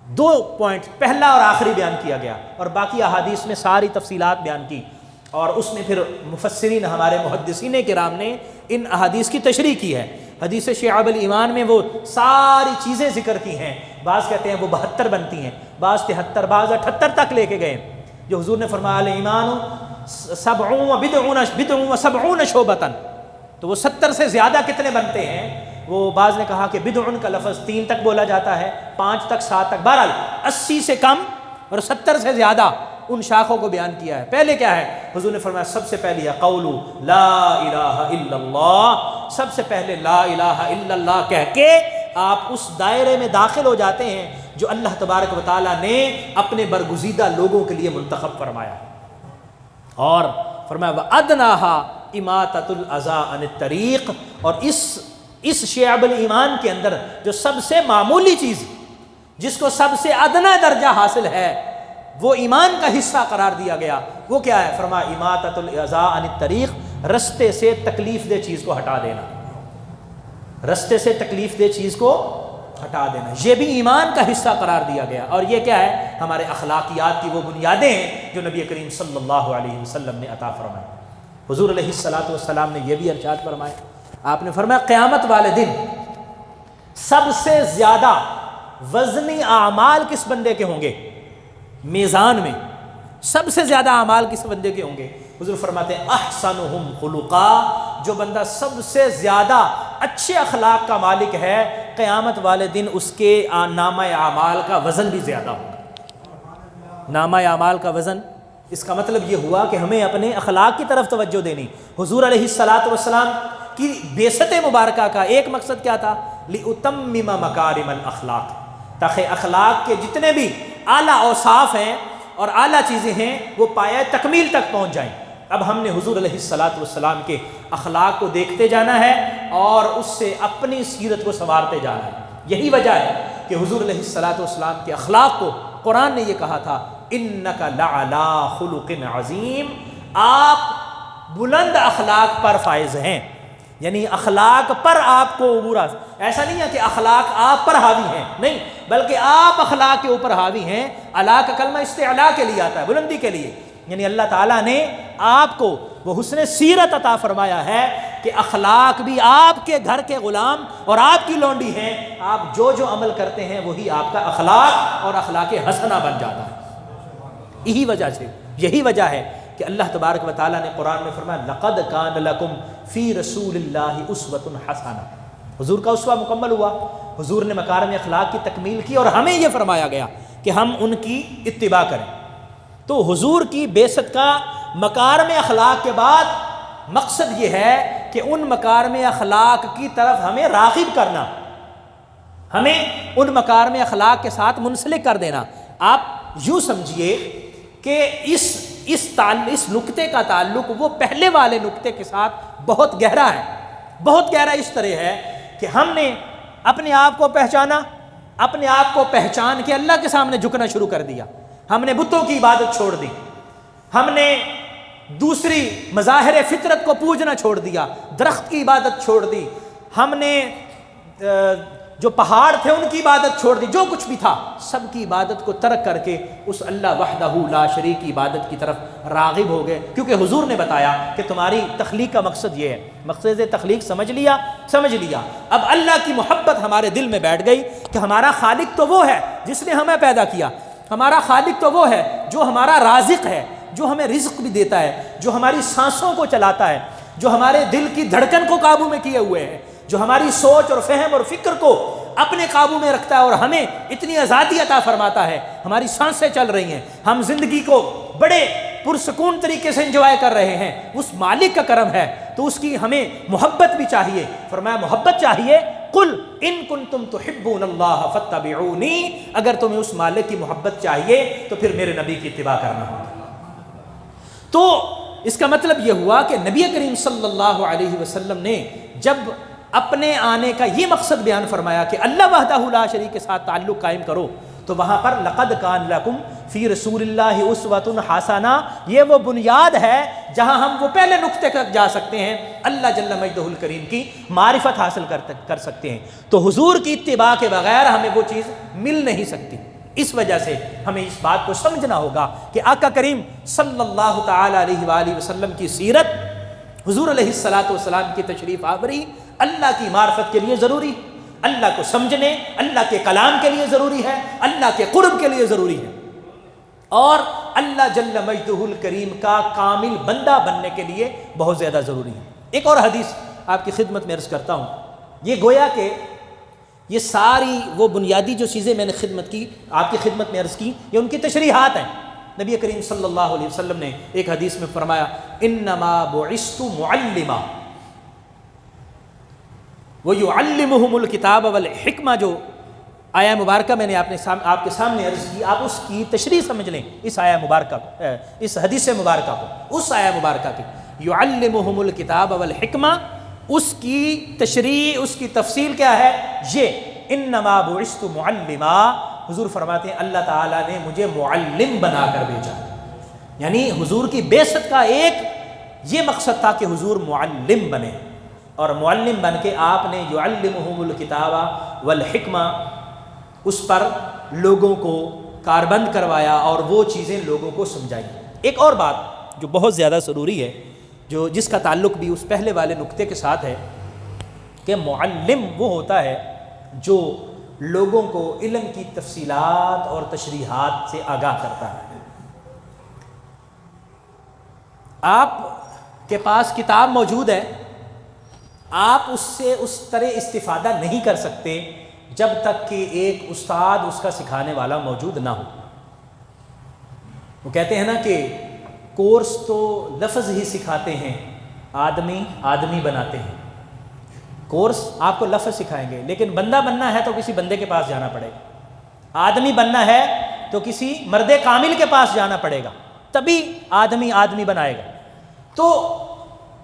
2 پوائنٹ، پہلا اور آخری بیان کیا گیا، اور باقی احادیث میں ساری تفصیلات بیان کی۔ اور اس میں پھر مفسرین ہمارے محدثین کرام نے ان احادیث کی تشریح کی ہے۔ حدیث شعب الایمان میں وہ ساری چیزیں ذکر کی ہیں، بعض کہتے ہیں وہ 72 بنتی ہیں، بعض 73، بعض 78 تک لے کے گئے، جو حضور نے فرمایا الایمان 70 شعبۃ، تو وہ 70 سے زیادہ کتنے بنتے ہیں؟ وہ بعض نے کہا کہ بدعن کا لفظ 3 تک بولا جاتا ہے، 5 تک، 7 تک، بہرحال 80 سے کم اور 70 سے زیادہ ان شاخوں کو بیان کیا ہے۔ پہلے کیا ہے؟ حضور نے فرمایا سب سے پہلی ہے قول لا الہ الا اللہ، سب سے پہلے لا الہ الا اللہ کہہ کے آپ اس دائرے میں داخل ہو جاتے ہیں جو اللہ تبارک و تعالیٰ نے اپنے برگزیدہ لوگوں کے لیے منتخب فرمایا، اور فرمایا وَأَدْنَاهَا إِمَاطَةُ الْأَذَىٰ عَنِ الطَّرِيقِ، اور اس شعب الایمان کے اندر جو سب سے معمولی چیز، جس کو سب سے ادنا درجہ حاصل ہے، وہ ایمان کا حصہ قرار دیا گیا، وہ کیا ہے؟ فرمایا اماطۃ الاذى عن الطریق، رستے سے تکلیف دہ چیز کو ہٹا دینا، رستے سے تکلیف دہ چیز کو ہٹا دینا، یہ بھی ایمان کا حصہ قرار دیا گیا۔ اور یہ کیا ہے؟ ہمارے اخلاقیات کی وہ بنیادیں ہیں جو نبی کریم صلی اللہ علیہ وسلم نے عطا فرمائی۔ حضور علیہ الصلوۃ والسلام نے یہ بھی ارشاد فرمایا، آپ نے فرمایا قیامت والے دن سب سے زیادہ وزنی اعمال کس بندے کے ہوں گے؟ میزان میں سب سے زیادہ اعمال کس بندے کے ہوں گے؟ حضور فرماتے ہیں احسنہم خلقا، جو بندہ سب سے زیادہ اچھے اخلاق کا مالک ہے، قیامت والے دن اس کے نامہ اعمال کا وزن بھی زیادہ ہوگا۔ نامہ اعمال کا وزن، اس کا مطلب یہ ہوا کہ ہمیں اپنے اخلاق کی طرف توجہ دینی۔ حضور علیہ الصلوۃ والسلام کی بعثت مبارکہ کا ایک مقصد کیا تھا؟ لِأُتَمِّمَ مَكَارِمَ الْأَخْلَاقِ، تاکہ اخلاق کے جتنے بھی اعلیٰ اوصاف ہیں اور اعلیٰ چیزیں ہیں وہ پایہ تکمیل تک پہنچ جائیں۔ اب ہم نے حضور علیہ الصلوۃ والسلام کے اخلاق کو دیکھتے جانا ہے اور اس سے اپنی سیرت کو سنوارتے جانا ہے۔ یہی وجہ ہے کہ حضور علیہ الصلوۃ والسلام کے اخلاق کو قرآن نے یہ کہا تھا اِنَّكَ لَعَلَىٰ خُلُقٍ عَظِيمٍ، آپ بلند اخلاق پر فائز ہیں، یعنی اخلاق پر آپ کو عبور، ایسا نہیں ہے کہ اخلاق آپ پر حاوی ہیں، نہیں، بلکہ آپ اخلاق کے اوپر حاوی ہیں۔ علا کا کلمہ استعلا کے لیے آتا ہے، بلندی کے لیے، یعنی اللہ تعالیٰ نے آپ کو وہ حسن سیرت عطا فرمایا ہے کہ اخلاق بھی آپ کے گھر کے غلام اور آپ کی لونڈی ہیں، آپ جو جو عمل کرتے ہیں وہی آپ کا اخلاق اور اخلاق حسنہ بن جاتا ہے۔ یہی وجہ ہے کہ اللہ تبارک و تعالیٰ نے قرآن میں فرمایا لَقَدْ كَانَ لَكُمْ فِي رَسُولِ اللَّهِ أُسْوَةٌ حَسَنَةٌ، حضور کا اسوہ مکمل ہوا، حضور نے مکارم اخلاق کی تکمیل کی اور ہمیں یہ فرمایا گیا کہ ہم ان کی اتباع کریں۔ تو حضور کی بعثت کا مکارم اخلاق کے بعد مقصد یہ ہے کہ ان مکارم اخلاق کی طرف ہمیں راغب کرنا، ہمیں ان مکارم اخلاق کے ساتھ منسلک کر دینا۔ آپ یوں سمجھیے کہ اس نقطے کا تعلق وہ پہلے والے نقطے کے ساتھ بہت گہرا ہے، بہت گہرا اس طرح ہے کہ ہم نے اپنے آپ کو پہچانا، اپنے آپ کو پہچان کے اللہ کے سامنے جھکنا شروع کر دیا، ہم نے بتوں کی عبادت چھوڑ دی، ہم نے دوسری مظاہر فطرت کو پوجنا چھوڑ دیا، درخت کی عبادت چھوڑ دی، ہم نے جو پہاڑ تھے ان کی عبادت چھوڑ دی، جو کچھ بھی تھا سب کی عبادت کو ترک کر کے اس اللہ وحدہ لا شریک کی عبادت کی طرف راغب ہو گئے، کیونکہ حضور نے بتایا کہ تمہاری تخلیق کا مقصد یہ ہے۔ مقصد تخلیق سمجھ لیا۔ اب اللہ کی محبت ہمارے دل میں بیٹھ گئی کہ ہمارا خالق تو وہ ہے جس نے ہمیں پیدا کیا، ہمارا خالق تو وہ ہے جو ہمارا رازق ہے، جو ہمیں رزق بھی دیتا ہے، جو ہماری سانسوں کو چلاتا ہے، جو ہمارے دل کی دھڑکن کو قابو میں کیے ہوئے ہے، جو ہماری سوچ اور فہم اور فکر کو اپنے قابو میں رکھتا ہے اور ہمیں اتنی آزادی عطا فرماتا ہے، ہماری سانسیں چل رہی ہیں، ہم زندگی کو بڑے پرسکون طریقے سے انجوائے کر رہے ہیں، اس مالک کا کرم ہے، تو اس کی ہمیں محبت بھی چاہیے۔ فرمایا محبت چاہیے، قل ان کنتم تحبون اللہ فاتبعونی، اگر تمہیں اس مالک کی محبت چاہیے تو پھر میرے نبی کی اتباع کرنا ہوگا۔ تو اس کا مطلب یہ ہوا کہ نبی کریم صلی اللہ علیہ وسلم نے جب اپنے آنے کا یہ مقصد بیان فرمایا کہ اللہ وحدہ لا شریک کے ساتھ تعلق قائم کرو، تو وہاں پر لقد کان لکم فی رسول اللہ اسوۃ حسنہ، یہ وہ بنیاد ہے جہاں ہم وہ پہلے نقطے تک جا سکتے ہیں، اللہ جل مجدہ الکریم کی معرفت حاصل کر سکتے ہیں۔ تو حضور کی اتباع کے بغیر ہمیں وہ چیز مل نہیں سکتی۔ اس وجہ سے ہمیں اس بات کو سمجھنا ہوگا کہ آقا کریم صلی اللہ تعالی علیہ وآلہ وسلم کی سیرت، حضور علیہ الصلاۃ والسلام کی تشریف آوری اللہ کی معرفت کے لیے ضروری، اللہ کو سمجھنے، اللہ کے کلام کے لیے ضروری ہے، اللہ کے قرب کے لیے ضروری ہے، اور اللہ جل مجدہ الکریم کا کامل بندہ بننے کے لیے بہت زیادہ ضروری ہے۔ ایک اور حدیث آپ کی خدمت میں عرض کرتا ہوں، یہ گویا کہ یہ ساری وہ بنیادی جو چیزیں میں نے خدمت کی، آپ کی خدمت میں عرض کی، یہ ان کی تشریحات ہیں۔ نبی کریم صلی اللہ علیہ وسلم نے ایک حدیث میں فرمایا انما بعثت معلما ویعلمہم الکتاب والحکمہ، جو آیہ مبارکہ میں نے آپ کے سامنے عرض کی، آپ اس کی تشریح سمجھ لیں، اس آیہ مبارکہ کو، اس حدیث مبارکہ کو، اس آیہ مبارکہ کی یعلمہم الکتاب والحکمہ، اس کی تشریح، اس کی تفصیل کیا ہے؟ یہ انما بعثت معلما، حضور فرماتے ہیں اللہ تعالیٰ نے مجھے معلم بنا کر بھیجا، یعنی حضور کی بعثت کا ایک یہ مقصد تھا کہ حضور معلم بنے، اور معلم بن کے آپ نے یعلمہم الکتاب والحکمہ اس پر لوگوں کو کاربند کروایا اور وہ چیزیں لوگوں کو سمجھائی۔ ایک اور بات جو بہت زیادہ ضروری ہے، جس کا تعلق بھی اس پہلے والے نقطے کے ساتھ ہے، کہ معلم وہ ہوتا ہے جو لوگوں کو علم کی تفصیلات اور تشریحات سے آگاہ کرتا ہے۔ آپ کے پاس کتاب موجود ہے، آپ اس سے اس طرح استفادہ نہیں کر سکتے جب تک کہ ایک استاد اس کا سکھانے والا موجود نہ ہو۔ وہ کہتے ہیں نا کہ کورس تو لفظ ہی سکھاتے ہیں، آدمی بناتے ہیں۔ کورس آپ کو لفظ سکھائیں گے، لیکن بندہ بننا ہے تو کسی بندے کے پاس جانا پڑے گا، آدمی بننا ہے تو کسی مرد کامل کے پاس جانا پڑے گا، تبھی آدمی بنائے گا۔ تو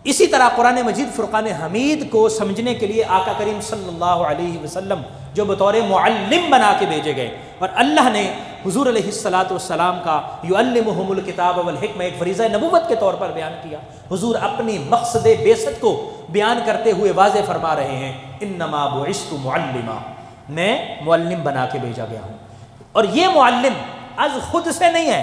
اسی طرح قرآن مجید فرقان حمید کو سمجھنے کے لیے آقا کریم صلی اللہ علیہ وسلم جو بطور معلم بنا کے بھیجے گئے، اور اللہ نے حضور علیہ الصلاۃ والسلام کا یعلمہم الکتاب والحکمہ ایک فریضہ نبوت کے طور پر بیان کیا۔ حضور اپنی مقصد بعثت کو بیان کرتے ہوئے واضح فرما رہے ہیں انما بعثت معلما، میں معلم بنا کے بھیجا گیا ہوں۔ اور یہ معلم از خود سے نہیں ہے،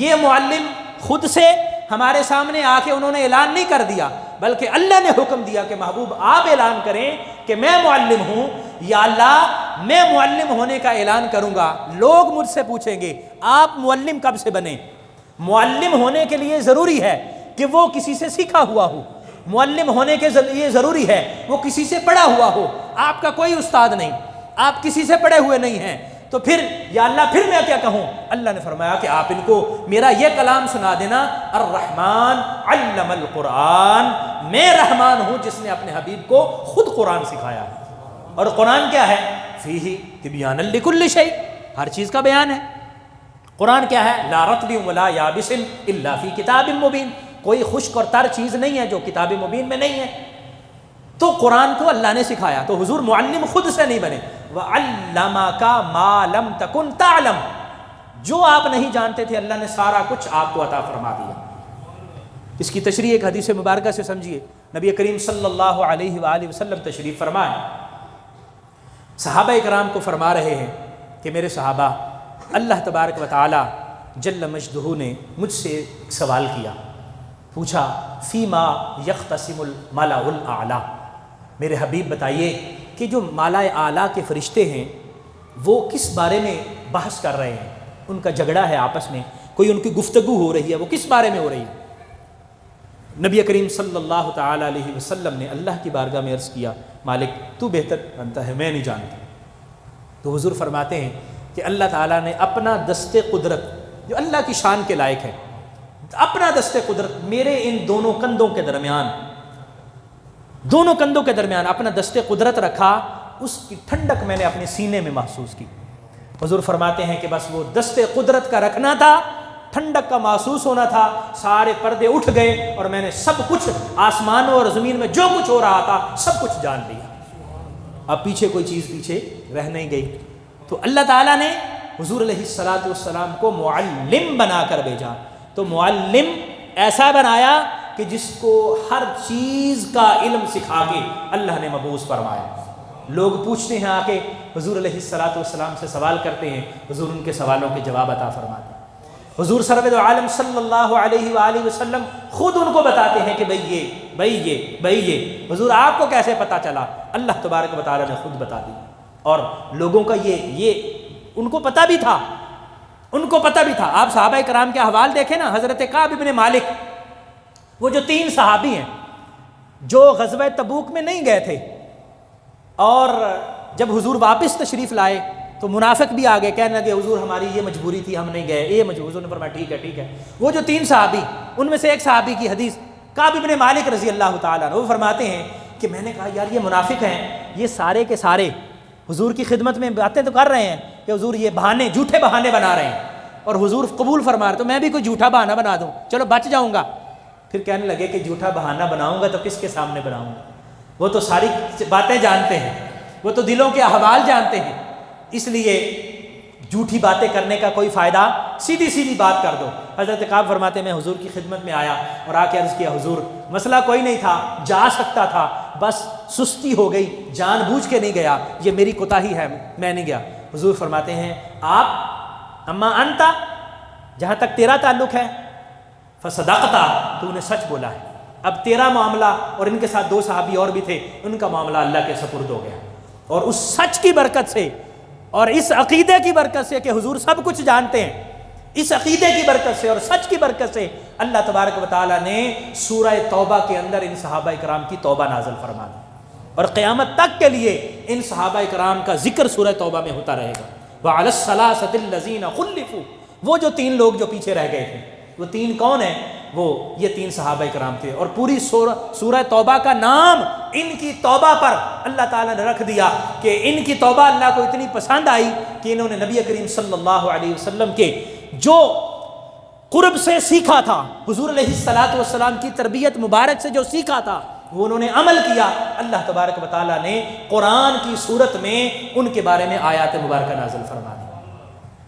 یہ معلم خود سے ہمارے سامنے آ کے انہوں نے اعلان نہیں کر دیا، بلکہ اللہ نے حکم دیا کہ محبوب آپ اعلان کریں کہ میں معلم ہوں، یا اللہ میں معلم ہونے کا اعلان کروں گا، لوگ مجھ سے پوچھیں گے آپ معلم کب سے بنے؟ معلم ہونے کے لیے ضروری ہے کہ وہ کسی سے سیکھا ہوا ہو، معلم ہونے کے لیے ضروری ہے وہ کسی سے پڑھا ہوا ہو۔ آپ کا کوئی استاد نہیں، آپ کسی سے پڑھے ہوئے نہیں ہیں، تو پھر یا اللہ پھر میں کیا کہوں؟ اللہ نے فرمایا کہ آپ ان کو میرا یہ کلام سنا دینا، الرحمن علم القرآن، میں رحمان ہوں جس نے اپنے حبیب کو خود قرآن سکھایا۔ اور قرآن کیا ہے؟ فیہ تبیان لکل شیء، ہر چیز کا بیان ہے۔ قرآن کیا ہے؟ لا رطب ولا یابس الا فی کتاب مبین، کوئی خشک اور تر چیز نہیں ہے جو کتاب مبین میں نہیں ہے۔ تو قرآن کو اللہ نے سکھایا، تو حضور معلم خود سے نہیں بنے۔ وَعَلَّمَكَ مَا لَمْ تَكُنْ تَعْلَمْ، جو آپ نہیں جانتے تھے اللہ نے سارا کچھ آپ کو عطا فرما دیا۔ اس کی تشریح ایک حدیث مبارکہ سے سمجھیے۔ نبی کریم صلی اللہ علیہ وآلہ وسلم تشریف فرمائے، صحابہ اکرام کو فرما رہے ہیں کہ میرے صحابہ، اللہ تبارک و تعالی جل مجدہ نے مجھ سے ایک سوال کیا، پوچھا فیما یختصم الملأ الاعلیٰ، میرے حبیب بتائیے کہ جو مالا اعلیٰ کے فرشتے ہیں وہ کس بارے میں بحث کر رہے ہیں، ان کا جھگڑا ہے آپس میں، کوئی ان کی گفتگو ہو رہی ہے، وہ کس بارے میں ہو رہی ہے؟ نبی کریم صلی اللہ تعالی علیہ وسلم نے اللہ کی بارگاہ میں عرض کیا، مالک تو بہتر جانتا ہے، میں نہیں جانتا۔ تو حضور فرماتے ہیں کہ اللہ تعالیٰ نے اپنا دست قدرت جو اللہ کی شان کے لائق ہے، اپنا دست قدرت میرے ان دونوں کندھوں کے درمیان اپنا دست قدرت رکھا، اس کی ٹھنڈک میں نے اپنے سینے میں محسوس کی۔ حضور فرماتے ہیں کہ بس وہ دست قدرت کا رکھنا تھا، ٹھنڈک کا محسوس ہونا تھا، سارے پردے اٹھ گئے اور میں نے سب کچھ آسمانوں اور زمین میں جو کچھ ہو رہا تھا سب کچھ جان لیا۔ اب پیچھے کوئی چیز پیچھے رہ نہیں گئی۔ تو اللہ تعالیٰ نے حضور علیہ الصلاۃ والسلام کو معلم بنا کر بھیجا، تو معلم ایسا بنایا کہ جس کو ہر چیز کا علم سکھا کے اللہ نے مبعوث فرمایا۔ لوگ پوچھتے ہیں آ کے حضور علیہ الصلوۃ والسلام سے سوال کرتے ہیں، حضور ان کے سوالوں کے جواب عطا فرماتے ہیں۔ حضور سرور عالم صلی اللہ علیہ وآلہ وسلم خود ان کو بتاتے ہیں کہ بھئی یہ حضور آپ کو کیسے پتہ چلا؟ اللہ تبارک و تعالیٰ نے خود بتا دی، اور لوگوں کا یہ ان کو پتہ بھی تھا، آپ صحابہ کرام کے احوال دیکھیں نا، حضرت کعب ابن مالک، وہ جو 3 صحابی ہیں جو غزوہ تبوک میں نہیں گئے تھے، اور جب حضور واپس تشریف لائے تو منافق بھی آگے کہنے لگے حضور ہماری یہ مجبوری تھی ہم نہیں گئے، حضور نے فرمایا ٹھیک ہے۔ وہ جو 3 صحابی، ان میں سے ایک صحابی کی حدیث کعب ابن مالک رضی اللہ تعالیٰ عنہ، وہ فرماتے ہیں کہ میں نے کہا یار یہ منافق ہیں، یہ سارے کے سارے حضور کی خدمت میں باتیں تو کر رہے ہیں کہ حضور یہ جھوٹے بہانے بنا رہے ہیں، اور حضور قبول فرما رہے تو میں بھی کوئی جھوٹا بہانہ بنا دوں، چلو بچ جاؤں گا۔ پھر کہنے لگے کہ جھوٹا بہانہ بناؤں گا تو کس کے سامنے بناؤں گا؟ وہ تو ساری باتیں جانتے ہیں، وہ تو دلوں کے احوال جانتے ہیں، اس لیے جھوٹی باتیں کرنے کا کوئی فائدہ، سیدھی بات کر دو۔ حضرت کعب فرماتے میں حضور کی خدمت میں آیا اور آ کے عرض کیا حضور مسئلہ کوئی نہیں تھا، جا سکتا تھا، بس سستی ہو گئی، جان بوجھ کے نہیں گیا، یہ میری کوتاہی ہے، میں نہیں گیا۔ حضور فرماتے ہیں آپ اما انتا، جہاں تک تیرا تعلق ہے فصدقتا، تو نے سچ بولا ہے۔ اب تیرا معاملہ، اور ان کے ساتھ 2 صحابی اور بھی تھے، ان کا معاملہ اللہ کے سپرد ہو گیا، اور اس سچ کی برکت سے اور اس عقیدے کی برکت سے کہ حضور سب کچھ جانتے ہیں، اس عقیدے کی برکت سے اور سچ کی برکت سے اللہ تبارک و تعالیٰ نے سورہ توبہ کے اندر ان صحابہ کرام کی توبہ نازل فرما دی، اور قیامت تک کے لیے ان صحابہ کرام کا ذکر سورہ توبہ میں ہوتا رہے گا۔ وَعَلَى الثَّلَاثَةِ الَّذِينَ خُلِّفُوا، وہ جو 3 لوگ جو پیچھے رہ گئے تھے، وہ 3 کون ہیں؟ وہ یہ 3 صحابہ کرام تھے، اور پوری سورہ توبہ کا نام ان کی توبہ پر اللہ تعالیٰ نے رکھ دیا کہ ان کی توبہ اللہ کو اتنی پسند آئی کہ انہوں نے نبی کریم صلی اللہ علیہ وسلم کے جو قرب سے سیکھا تھا، حضور علیہ الصلوۃ والسلام کی تربیت مبارک سے جو سیکھا تھا وہ انہوں نے عمل کیا۔ اللہ تبارک و تعالیٰ نے قرآن کی صورت میں ان کے بارے میں آیات مبارکہ نازل فرما دی۔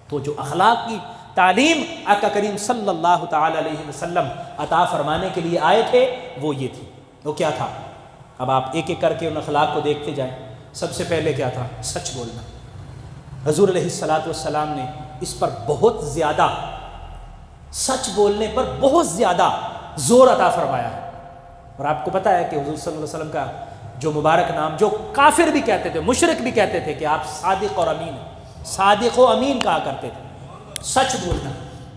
تو جو اخلاق کی تعلیم آقا کریم صلی اللہ تعالی علیہ وسلم عطا فرمانے کے لیے آئے تھے وہ یہ تھی۔ وہ کیا تھا؟ اب آپ ایک ایک کر کے ان اخلاق کو دیکھتے جائیں۔ سب سے پہلے کیا تھا؟ سچ بولنا۔ حضور علیہ الصلوۃ والسلام نے اس پر بہت زیادہ، سچ بولنے پر بہت زیادہ زور عطا فرمایا ہے، اور آپ کو پتہ ہے کہ حضور صلی اللہ علیہ وسلم کا جو مبارک نام، جو کافر بھی کہتے تھے، مشرک بھی کہتے تھے کہ آپ صادق اور امین ہیں، صادق و امین کہا کرتے تھے۔ سچ بولنا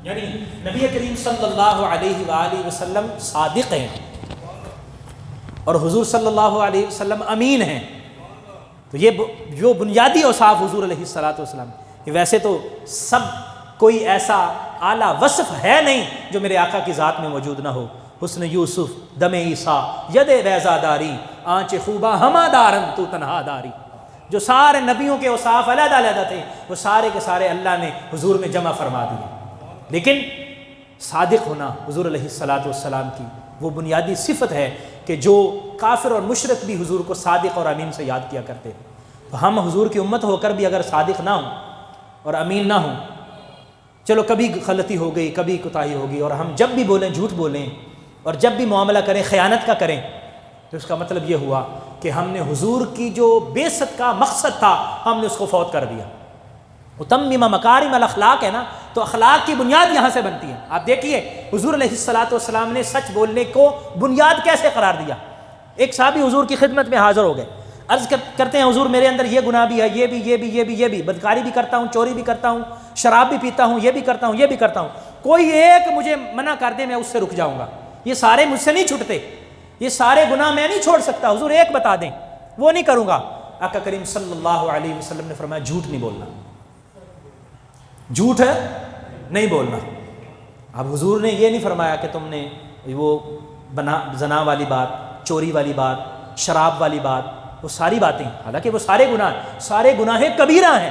یعنی نبی کریم صلی اللہ علیہ وآلہ وسلم صادق ہیں اور حضور صلی اللہ علیہ وسلم امین ہیں۔ تو یہ جو بنیادی اوصاف حضور علیہ الصلوۃ والسلام، ویسے تو سب کوئی ایسا اعلیٰ وصف ہے نہیں جو میرے آقا کی ذات میں موجود نہ ہو۔ حسن یوسف، دم عیسیٰ، ید بیضا داری، آنچ خوبا ہما دارن تو تنہا داری، جو سارے نبیوں کے اوصاف علیحدہ علیحدہ تھے وہ سارے کے سارے اللہ نے حضور میں جمع فرما دیے۔ لیکن صادق ہونا حضور علیہ الصلوۃ والسلام کی وہ بنیادی صفت ہے کہ جو کافر اور مشرک بھی حضور کو صادق اور امین سے یاد کیا کرتے ہیں۔ تو ہم حضور کی امت ہو کر بھی اگر صادق نہ ہوں اور امین نہ ہوں، چلو کبھی غلطی ہو گئی، کبھی کوتاہی ہوگی، اور ہم جب بھی بولیں جھوٹ بولیں اور جب بھی معاملہ کریں خیانت کا کریں، تو اس کا مطلب یہ ہوا کہ ہم نے حضور کی جو بعثت کا مقصد تھا ہم نے اس کو فوت کر دیا۔ اتمم مکارم الاخلاق ہے نا، تو اخلاق کی بنیاد یہاں سے بنتی ہے۔ آپ دیکھیے حضور علیہ الصلوۃ والسلام نے سچ بولنے کو بنیاد کیسے قرار دیا۔ ایک صحابی حضور کی خدمت میں حاضر ہو گئے، عرض کرتے ہیں حضور میرے اندر یہ گناہ بھی ہے، یہ بھی بدکاری بھی کرتا ہوں، چوری بھی کرتا ہوں، شراب بھی پیتا ہوں، یہ بھی کرتا ہوں، کوئی ایک مجھے منع کر دے میں اس سے رک جاؤں گا، یہ سارے مجھ سے نہیں چھٹتے، یہ سارے گناہ میں نہیں چھوڑ سکتا، حضور ایک بتا دیں، وہ نہیں کروں گا۔ آقا کریم صلی اللہ علیہ وسلم نے فرمایا جھوٹ نہیں بولنا، جھوٹ نہیں بولنا۔ اب حضور نے یہ نہیں فرمایا کہ تم نے وہ زنا والی بات، چوری والی بات، شراب والی بات، وہ ساری باتیں، حالانکہ وہ سارے گناہ کبیرہ ہیں۔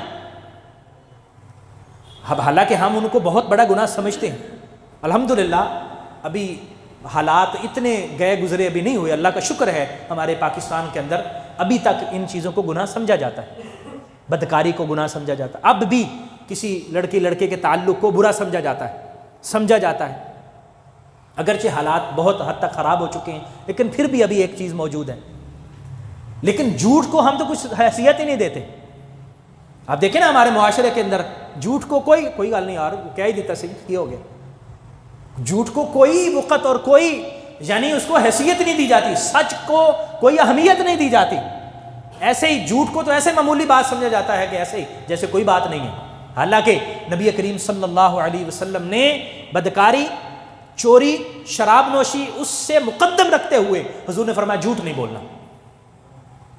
اب حالانکہ ہم ان کو بہت بڑا گناہ سمجھتے ہیں، الحمدللہ ابھی حالات اتنے گئے گزرے ابھی نہیں ہوئے، اللہ کا شکر ہے ہمارے پاکستان کے اندر ابھی تک ان چیزوں کو گناہ سمجھا جاتا ہے، بدکاری کو گناہ سمجھا جاتا ہے، اب بھی کسی لڑکے کے تعلق کو برا سمجھا جاتا ہے، اگرچہ حالات بہت حد تک خراب ہو چکے ہیں، لیکن پھر بھی ابھی ایک چیز موجود ہے، لیکن جھوٹ کو ہم تو کچھ حیثیت ہی نہیں دیتے. آپ دیکھیں نا ہمارے معاشرے کے اندر جھوٹ کو کوئی گل نہیں یار کیا ہی دیتا صحیح کیا ہو گیا. جھوٹ کو کوئی وقت اور کوئی یعنی اس کو حیثیت نہیں دی جاتی, سچ کو کوئی اہمیت نہیں دی جاتی. ایسے ہی جھوٹ کو تو ایسے معمولی بات سمجھا جاتا ہے کہ ایسے ہی جیسے کوئی بات نہیں ہے. حالانکہ نبی کریم صلی اللہ علیہ وسلم نے بدکاری, چوری, شراب نوشی اس سے مقدم رکھتے ہوئے حضور نے فرمایا جھوٹ نہیں بولنا.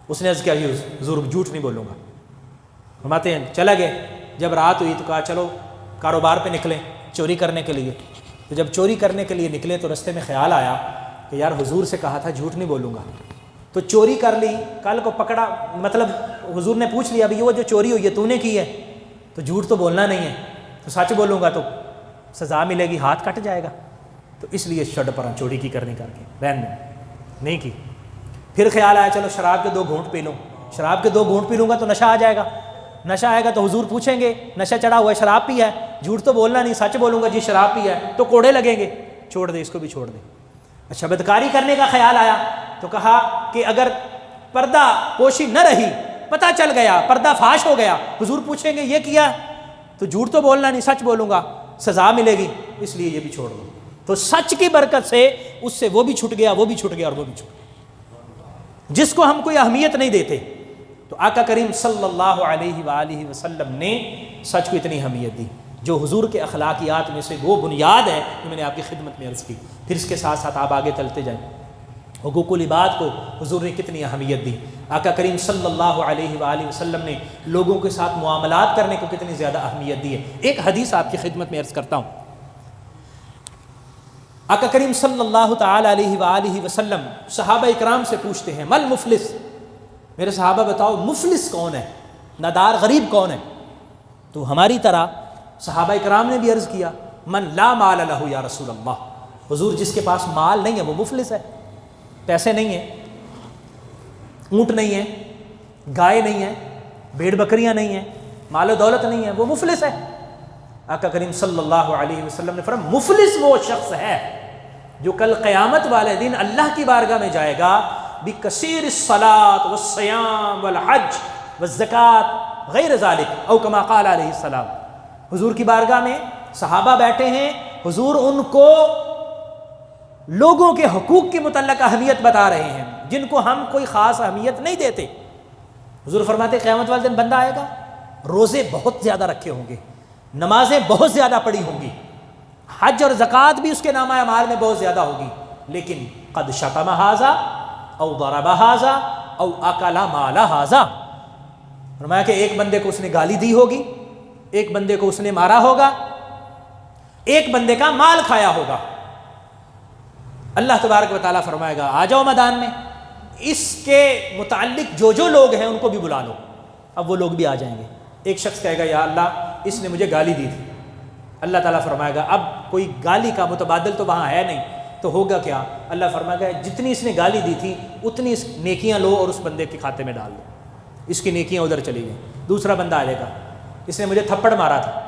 اس نے عرض کیا حضور جھوٹ نہیں بولوں گا. فرماتے ہیں چلا گئے, جب رات ہوئی تو کہا چلو کاروبار پہ نکلیں چوری کرنے کے لیے. تو جب چوری کرنے کے لیے نکلے تو رستے میں خیال آیا کہ یار حضور سے کہا تھا جھوٹ نہیں بولوں گا. تو چوری کر لی, کل کو پکڑا, مطلب حضور نے پوچھ لیا ابھی وہ جو چوری ہوئی ہے تو نے کی ہے, تو جھوٹ تو بولنا نہیں ہے, تو سچ بولوں گا تو سزا ملے گی, ہاتھ کٹ جائے گا. تو اس لیے چھڑ پڑا چوری کی کرنے کر کے رہن نہیں کی. پھر خیال آیا چلو شراب کے 2 گھونٹ پی لوں, شراب کے 2 گھونٹ پی لوں گا تو نشہ آ جائے گا. نشہ آئے گا تو حضور پوچھیں گے نشہ چڑھا ہوا ہے شراب پیا ہے, جھوٹ تو بولنا نہیں, سچ بولوں گا جی شراب پیا ہے, تو کوڑے لگیں گے, چھوڑ دے اس کو بھی چھوڑ دے. اچھا بدکاری کرنے کا خیال آیا تو کہا کہ اگر پردہ پوشی نہ رہی, پتہ چل گیا پردہ فاش ہو گیا, حضور پوچھیں گے یہ کیا, تو جھوٹ تو بولنا نہیں, سچ بولوں گا, سزا ملے گی, اس لیے یہ بھی چھوڑ دو. تو سچ کی برکت سے اس سے وہ بھی چھٹ گیا, وہ بھی چھٹ گیا اور وہ بھی چھٹ گیا, جس کو ہم کوئی اہمیت نہیں دیتے. تو آقا کریم صلی اللہ علیہ وآلہ وسلم نے سچ کو اتنی اہمیت دی, جو حضور کے اخلاقیات میں سے وہ بنیاد ہے جو میں نے آپ کی خدمت میں عرض کی. پھر اس کے ساتھ ساتھ آپ آگے چلتے جائیں, حقوق العباد کو حضور نے کتنی اہمیت دی. آقا کریم صلی اللہ علیہ وآلہ وسلم نے لوگوں کے ساتھ معاملات کرنے کو کتنی زیادہ اہمیت دی ہے. ایک حدیث آپ کی خدمت میں عرض کرتا ہوں. آقا کریم صلی اللہ تعالی علیہ وآلہ وسلم صحابہ اکرام سے پوچھتے ہیں مل مفلس, میرے صحابہ بتاؤ مفلس کون ہے, نادار غریب کون ہے. تو ہماری طرح صحابہ اکرام نے بھی عرض کیا من لا مال لہ یا رسول اللہ, حضور جس کے پاس مال نہیں ہے وہ مفلس ہے. پیسے نہیں ہیں, اونٹ نہیں ہے, گائے نہیں ہے, بھیڑ بکریاں نہیں ہیں, مال و دولت نہیں ہے, وہ مفلس ہے. آقا کریم صلی اللہ علیہ وسلم نے فرمایا مفلس وہ شخص ہے جو کل قیامت والے دن اللہ کی بارگاہ میں جائے گا بکثیر الصلاۃ والصیام والحج والزکاۃ غیر ذالک او کما قال علیہ السلام. حضور کی بارگاہ میں صحابہ بیٹھے ہیں, حضور ان کو لوگوں کے حقوق کے متعلق اہمیت بتا رہے ہیں جن کو ہم کوئی خاص اہمیت نہیں دیتے. حضور فرماتے قیامت والے دن بندہ آئے گا, روزے بہت زیادہ رکھے ہوں گے, نمازیں بہت زیادہ پڑھی ہوں گی, حج اور زکوٰۃ بھی اس کے نامہ اعمال میں بہت زیادہ ہوگی, لیکن قد شتم ھذا او ضرب ھذا او اکل مال ھذا. فرمایا کہ ایک بندے کو اس نے گالی دی ہوگی, ایک بندے کو اس نے مارا ہوگا, ایک بندے کا مال کھایا ہوگا. اللہ تبارک و تعالیٰ فرمائے گا آ جاؤ میدان میں, اس کے متعلق جو لوگ ہیں ان کو بھی بلا لو. اب وہ لوگ بھی آ جائیں گے. ایک شخص کہے گا یا اللہ اس نے مجھے گالی دی تھی. اللہ تعالیٰ فرمائے گا اب کوئی گالی کا متبادل تو وہاں ہے نہیں, تو ہوگا کیا, اللہ فرمائے گا جتنی اس نے گالی دی تھی اتنی اس نیکیاں لو اور اس بندے کے کھاتے میں ڈال دو. اس کی نیکیاں ادھر چلی گئیں. دوسرا بندہ آئے گا, اس نے مجھے تھپڑ مارا تھا.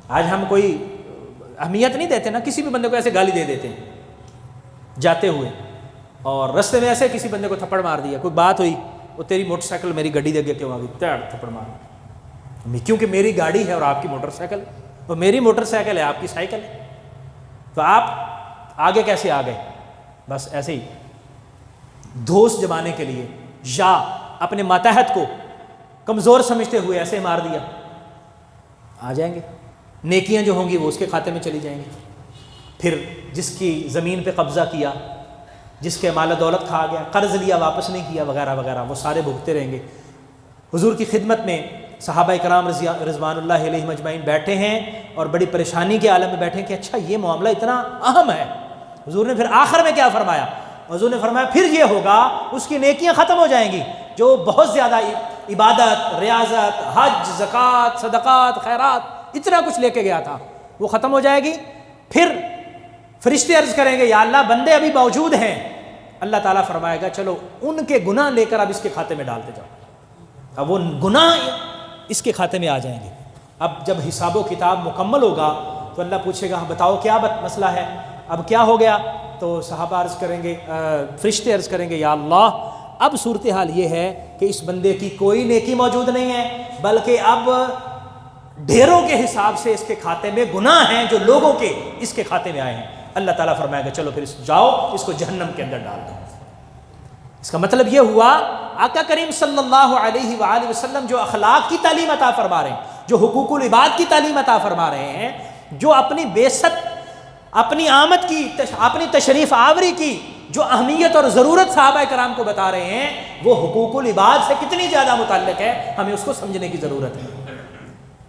آج ہم کوئی اہمیت نہیں دیتے نا, کسی بھی بندے کو ایسے گالی دے دیتے ہیں جاتے ہوئے, اور رستے میں ایسے کسی بندے کو تھپڑ مار دیا, کوئی بات ہوئی, وہ تیری موٹر سائیکل میری گاڑی دے گیا کیوں آ گئی, تھپڑ مار, کیونکہ میری گاڑی ہے اور آپ کی موٹر سائیکل, اور میری موٹر سائیکل ہے آپ کی سائیکل ہے, تو آپ آگے کیسے آ گئے. بس ایسے ہی دھوس جمانے کے لیے یا اپنے ماتحت کو کمزور سمجھتے ہوئے ایسے مار دیا, آ جائیں گے. نیکیاں جو ہوں گی وہ اس کے کھاتے میں چلی جائیں گی. پھر جس کی زمین پہ قبضہ کیا, جس کے مال دولت کھا گیا, قرض لیا واپس نہیں کیا وغیرہ وغیرہ, وہ سارے بھگتے رہیں گے. حضور کی خدمت میں صحابہ کرام رضوان اللہ علیہ مجمعین بیٹھے ہیں اور بڑی پریشانی کے عالم میں بیٹھے ہیں کہ اچھا یہ معاملہ اتنا اہم ہے. حضور نے پھر آخر میں کیا فرمایا, حضور نے فرمایا پھر یہ ہوگا اس کی نیکیاں ختم ہو جائیں گی جو بہت زیادہ عبادت, ریاضت, حج, زکوٰۃ, صدقات, خیرات اتنا کچھ لے کے گیا تھا, وہ ختم ہو جائے گی. پھر فرشتے عرض کریں گے یا اللہ بندے ابھی موجود ہیں. اللہ تعالیٰ فرمائے گا چلو ان کے گناہ لے کر اب اس کے کھاتے میں ڈالتے جاؤ. اب وہ گناہ اس کے کھاتے میں آ جائیں گے. اب جب حساب و کتاب مکمل ہوگا تو اللہ پوچھے گا بتاؤ کیا مسئلہ ہے, اب کیا ہو گیا. تو صحابہ عرض کریں گے, فرشتے عرض کریں گے یا اللہ اب صورتحال یہ ہے کہ اس بندے کی کوئی نیکی موجود نہیں ہے، بلکہ اب ڈھیروں کے حساب سے اس کے کھاتے میں گناہ ہیں جو لوگوں کے اس کے کھاتے میں آئے ہیں۔ اللہ تعالیٰ فرمائے گا چلو پھر جاؤ اس کو جہنم کے اندر ڈال دو۔ اس کا مطلب یہ ہوا آقا کریم صلی اللہ علیہ وآلہ وسلم جو اخلاق کی تعلیم عطا فرما رہے ہیں، جو حقوق العباد کی تعلیم عطا فرما رہے ہیں، جو اپنی بعثت، اپنی آمد کی، اپنی تشریف آوری کی جو اہمیت اور ضرورت صحابہ کرام کو بتا رہے ہیں، وہ حقوق العباد سے کتنی زیادہ متعلق ہے، ہمیں اس کو سمجھنے کی ضرورت ہے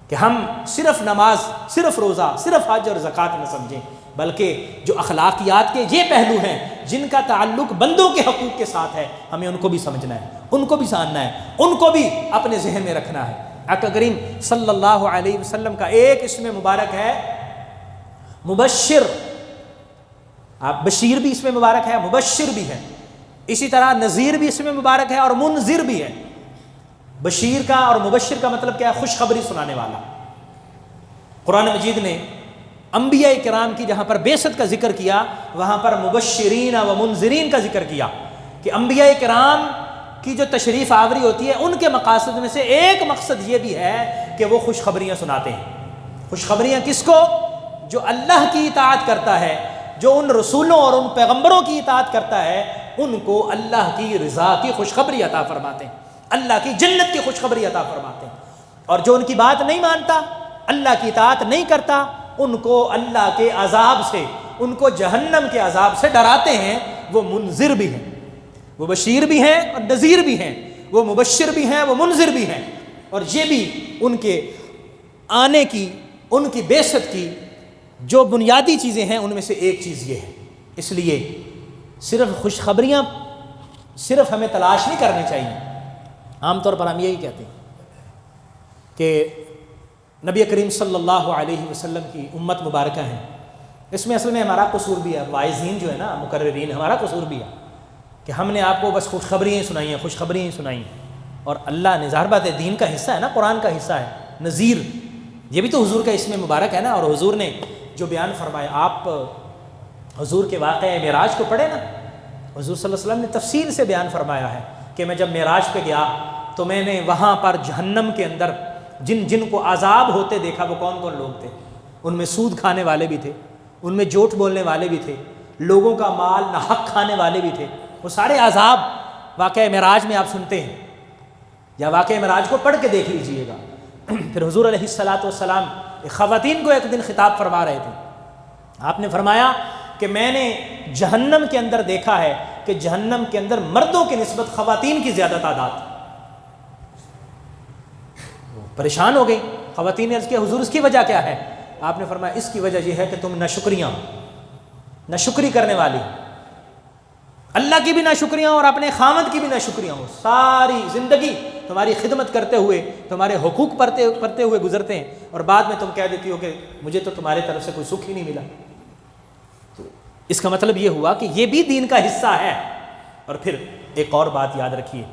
کہ ہم صرف نماز، صرف روزہ، صرف حج اور زکوٰۃ نہ سمجھیں، بلکہ جو اخلاقیات کے یہ پہلو ہیں جن کا تعلق بندوں کے حقوق کے ساتھ ہے، ہمیں ان کو بھی سمجھنا ہے، ان کو بھی جاننا ہے، ان کو بھی اپنے ذہن میں رکھنا ہے۔ آقا کریم صلی اللہ علیہ وسلم کا ایک اسم مبارک ہے مبشر، آپ بشیر بھی اس میں مبارک ہے، مبشر بھی ہے، اسی طرح نذیر بھی اس میں مبارک ہے اور منذر بھی ہے۔ بشیر کا اور مبشر کا مطلب کیا ہے؟ خوشخبری سنانے والا۔ قرآن مجید نے انبیاء کرام کی جہاں پر بعثت کا ذکر کیا، وہاں پر مبشرین و منذرین کا ذکر کیا کہ انبیاء کرام کی جو تشریف آوری ہوتی ہے ان کے مقاصد میں سے ایک مقصد یہ بھی ہے کہ وہ خوشخبریاں سناتے ہیں۔ خوشخبریاں کس کو؟ جو اللہ کی اطاعت کرتا ہے، جو ان رسولوں اور ان پیغمبروں کی اطاعت کرتا ہے، ان کو اللہ کی رضا کی خوشخبری عطا فرماتے ہیں، اللہ کی جنت کی خوشخبری عطا فرماتے ہیں۔ اور جو ان کی بات نہیں مانتا، اللہ کی اطاعت نہیں کرتا، ان کو اللہ کے عذاب سے، ان کو جہنم کے عذاب سے ڈراتے ہیں۔ وہ منذر بھی ہیں، وہ بشیر بھی ہیں اور نذیر بھی ہیں، وہ مبشر بھی ہیں، وہ منذر بھی ہیں۔ اور یہ بھی ان کے آنے کی، ان کی بعثت کی جو بنیادی چیزیں ہیں ان میں سے ایک چیز یہ ہے۔ اس لیے صرف خوشخبریاں صرف ہمیں تلاش نہیں کرنی چاہیے۔ عام طور پر ہم یہی کہتے ہیں کہ نبی کریم صلی اللہ علیہ وسلم کی امت مبارکہ ہیں، اس میں اصل میں ہمارا قصور بھی ہے، واعظین جو ہے نا، مقررین، ہمارا قصور بھی ہے کہ ہم نے آپ کو بس خوشخبریاں سنائی ہیں، خوشخبریاں سنائی ہیں۔ اور اللہ نے ظاہر بات ہے دین کا حصہ ہے نا، قرآن کا حصہ ہے۔ نذیر یہ بھی تو حضور کا اسم مبارک ہے نا، اور حضور نے جو بیان فرمایا، آپ حضور کے واقعہ معراج کو پڑھے نا، حضور صلی اللہ علیہ وسلم نے تفصیل سے بیان فرمایا ہے کہ میں جب معراج پہ گیا تو میں نے وہاں پر جہنم کے اندر جن جن کو عذاب ہوتے دیکھا، وہ کون کون لوگ تھے؟ ان میں سود کھانے والے بھی تھے، ان میں جھوٹ بولنے والے بھی تھے، لوگوں کا مال ناحق کھانے والے بھی تھے۔ وہ سارے عذاب واقعہ معراج میں آپ سنتے ہیں، یا واقعہ معراج کو پڑھ کے دیکھ لیجئے گا۔ پھر حضور علیہ الصلوۃ والسلام خواتین کو ایک دن خطاب فرما رہے تھے، آپ نے فرمایا کہ میں نے جہنم کے اندر دیکھا ہے کہ جہنم کے اندر مردوں کی نسبت خواتین کی زیادہ تعداد۔ پریشان ہو گئی خواتین نے عرض کیا حضور اس کی وجہ کیا ہے؟ آپ نے فرمایا اس کی وجہ یہ ہے کہ تم ناشکری کرنے والی، اللہ کی بھی ناشکریاں اور اپنے خامد کی بھی ناشکریاں ہو، ساری زندگی تمہاری خدمت کرتے ہوئے تمہارے حقوق پڑھتے ہوئے گزرتے ہیں، اور بعد میں تم کہہ دیتی ہو کہ مجھے تو تمہارے طرف سے کوئی سکھ ہی نہیں ملا۔ تو اس کا مطلب یہ ہوا کہ یہ بھی دین کا حصہ ہے۔ اور پھر ایک اور بات یاد رکھیے،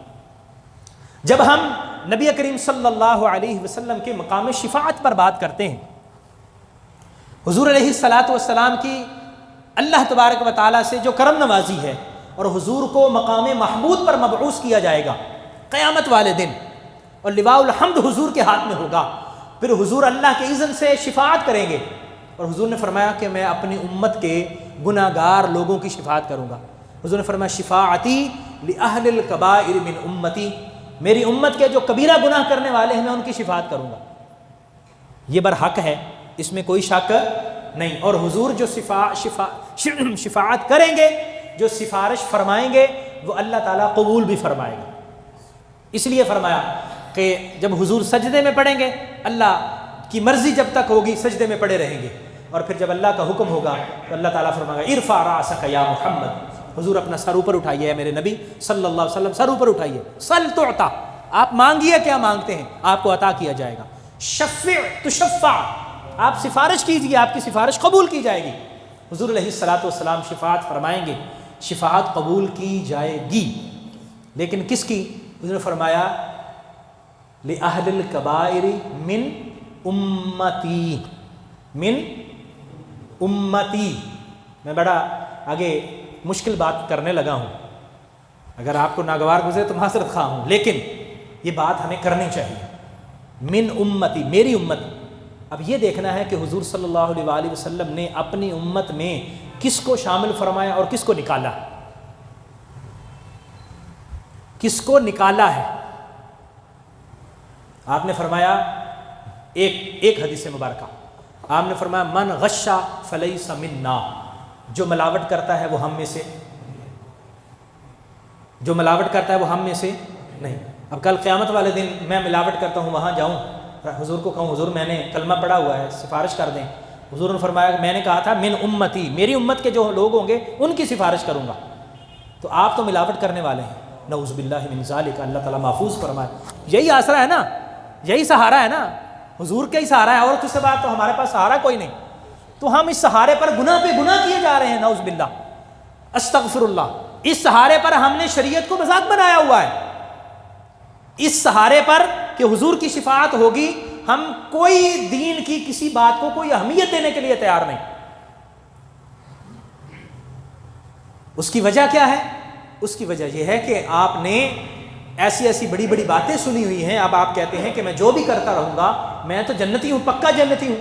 جب ہم نبی کریم صلی اللہ علیہ وسلم کے مقام شفاعت پر بات کرتے ہیں، حضور علیہ الصلوۃ والسلام کی اللہ تبارک و تعالیٰ سے جو کرم نوازی ہے، اور حضور کو مقام محمود پر مبعوث کیا جائے گا قیامت والے دن، اور لواء الحمد حضور کے ہاتھ میں ہوگا، پھر حضور اللہ کے اذن سے شفاعت کریں گے، اور حضور نے فرمایا کہ میں اپنی امت کے گناہ گار لوگوں کی شفاعت کروں گا۔ حضور نے فرمایا شفاعتی لأہل الکبائر من امتی، میری امت کے جو کبیرہ گناہ کرنے والے ہیں میں ان کی شفاعت کروں گا۔ یہ برحق ہے، اس میں کوئی شک نہیں۔ اور حضور جو شفاعت کریں گے، جو سفارش فرمائیں گے، وہ اللہ تعالیٰ قبول بھی فرمائے گا۔ اس لیے فرمایا کہ جب حضور سجدے میں پڑیں گے، اللہ کی مرضی جب تک ہوگی سجدے میں پڑے رہیں گے، اور پھر جب اللہ کا حکم ہوگا تو اللہ تعالیٰ فرمائے گا ارفع رأسک یا محمد، حضور اپنا سر اوپر اٹھائیے، میرے نبی صلی اللہ علیہ وسلم سر اوپر اٹھائیے، سل تعطیٰ، آپ مانگیے کیا مانگتے ہیں آپ کو عطا کیا جائے گا، شفع تشفع، آپ سفارش کیجیے آپ کی سفارش قبول کی جائے گی۔ حضور علیہ الصلوۃ والسلام شفاعت فرمائیں گے، شفاعت قبول کی جائے گی، لیکن کس کی؟ حضور نے فرمایا لأہل الکبائر من امتی، من امتی۔ میں بڑا آگے مشکل بات کرنے لگا ہوں، اگر آپ کو ناگوار گزرے تو معذرت خواہ ہوں، لیکن یہ بات ہمیں کرنی چاہیے. من امتی، میری امت. اب یہ دیکھنا ہے کہ حضور صلی اللہ علیہ وآلہ وسلم نے اپنی امت میں کس کو شامل فرمایا اور کس کو نکالا، کس کو نکالا ہے. آپ نے فرمایا ایک حدیث مبارکہ، آپ نے فرمایا من غشا فلیس منا، جو ملاوٹ کرتا ہے وہ ہم میں سے، جو ملاوٹ کرتا ہے وہ ہم میں سے نہیں. اب کل قیامت والے دن میں ملاوٹ کرتا ہوں، وہاں جاؤں حضور کو کہوں حضور میں نے کلمہ پڑھا ہوا ہے، سفارش کر دیں. حضور نے فرمایا میں نے کہا تھا من امتی، میری امت کے جو لوگ ہوں گے ان کی سفارش کروں گا. تو آپ تو ملاوٹ کرنے والے ہیں، نعوذ باللہ من ذالک، اللہ تعالیٰ محفوظ فرمائے. یہی آسرا ہے نا، یہی سہارا ہے نا، حضور کا ہی سہارا ہے، اور کس کے بعد تو ہمارے پاس سہارا کوئی نہیں. تو ہم اس سہارے پر گناہ پہ گناہ کیے جا رہے ہیں، نعوذ باللہ، استغفر اللہ. اس سہارے پر ہم نے شریعت کو مذاق بنایا ہوا ہے. اس سہارے پر کہ حضور کی شفاعت ہوگی، ہم کوئی دین کی کسی بات کو کوئی اہمیت دینے کے لیے تیار نہیں. اس کی وجہ کیا ہے؟ اس کی وجہ یہ ہے کہ آپ نے ایسی ایسی بڑی بڑی باتیں سنی ہوئی ہیں. اب آپ کہتے ہیں کہ میں جو بھی کرتا رہوں گا میں تو جنتی ہوں، پکا جنتی ہوں،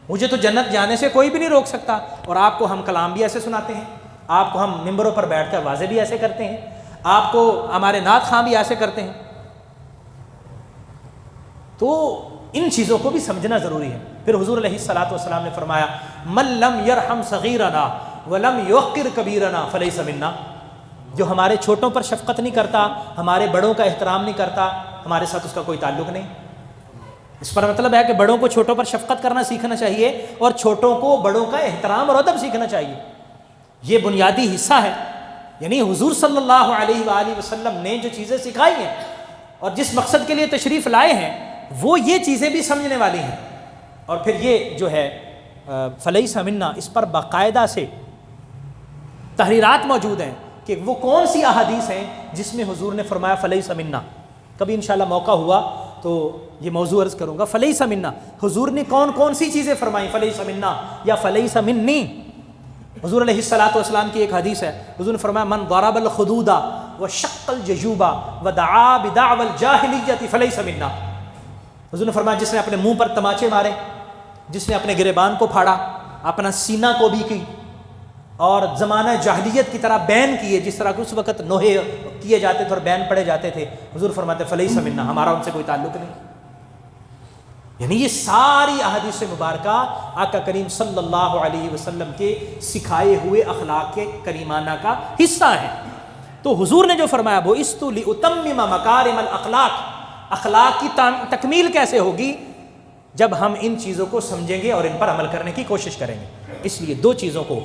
مجھے تو جنت جانے سے کوئی بھی نہیں روک سکتا. اور آپ کو ہم کلام بھی ایسے سناتے ہیں، آپ کو ہم ممبروں پر بیٹھ کر واضح بھی ایسے کرتے ہیں، آپ کو ہمارے نعت خواں بھی ایسے کرتے ہیں. تو ان چیزوں کو بھی سمجھنا ضروری ہے. پھر حضور علیہ الصلوۃ والسلام نے فرمایا من لم یرحم صغیرنا ولم یوقر کبیرنا فلیس منا، جو ہمارے چھوٹوں پر شفقت نہیں کرتا، ہمارے بڑوں کا احترام نہیں کرتا، ہمارے ساتھ اس کا کوئی تعلق نہیں. اس پر مطلب ہے کہ بڑوں کو چھوٹوں پر شفقت کرنا سیکھنا چاہیے اور چھوٹوں کو بڑوں کا احترام اور ادب سیکھنا چاہیے. یہ بنیادی حصہ ہے. یعنی حضور صلی اللہ علیہ وآلہ وسلم نے جو چیزیں سکھائی ہیں اور جس مقصد کے لیے تشریف لائے ہیں وہ یہ چیزیں بھی سمجھنے والی ہیں. اور پھر یہ جو ہے فلیس منا، اس پر باقاعدہ سے تحریرات موجود ہیں کہ وہ کون سی احادیث ہیں جس میں حضور نے فرمایا فلیس منا. کبھی انشاءاللہ موقع ہوا تو یہ موضوع عرض کروں گا. فلیس منا، حضور نے کون کون سی چیزیں فرمائیں فلیس منا یا فلیس منی. حضور علیہ الصلوۃ والسلام کی ایک حدیث ہے، حضور نے فرمایا من ضرب الخدود وشق الجیوب ودعا بدعوى الجاہلیۃ فلیس منا. حضور نے فرمایا جس نے اپنے منہ پر تماچے مارے، جس نے اپنے گریبان کو پھاڑا، اپنا سینہ کو بھی کی، اور زمانہ جاہلیت کی طرح بین کیے، جس طرح کہ اس وقت نوحے کیے جاتے تھے اور بین پڑے جاتے تھے، حضور فرماتے فلیس منا، ہمارا ان سے کوئی تعلق نہیں. یعنی یہ ساری احادیث مبارکہ آقا کریم صلی اللہ علیہ وسلم کے سکھائے ہوئے اخلاق کے کریمانہ کا حصہ ہے. تو حضور نے جو فرمایا وہ استو لاتمم مکارم الاخلاق، اخلاق کی تکمیل کیسے ہوگی؟ جب ہم ان چیزوں کو سمجھیں گے اور ان پر عمل کرنے کی کوشش کریں گے. اس لیے دو چیزوں کو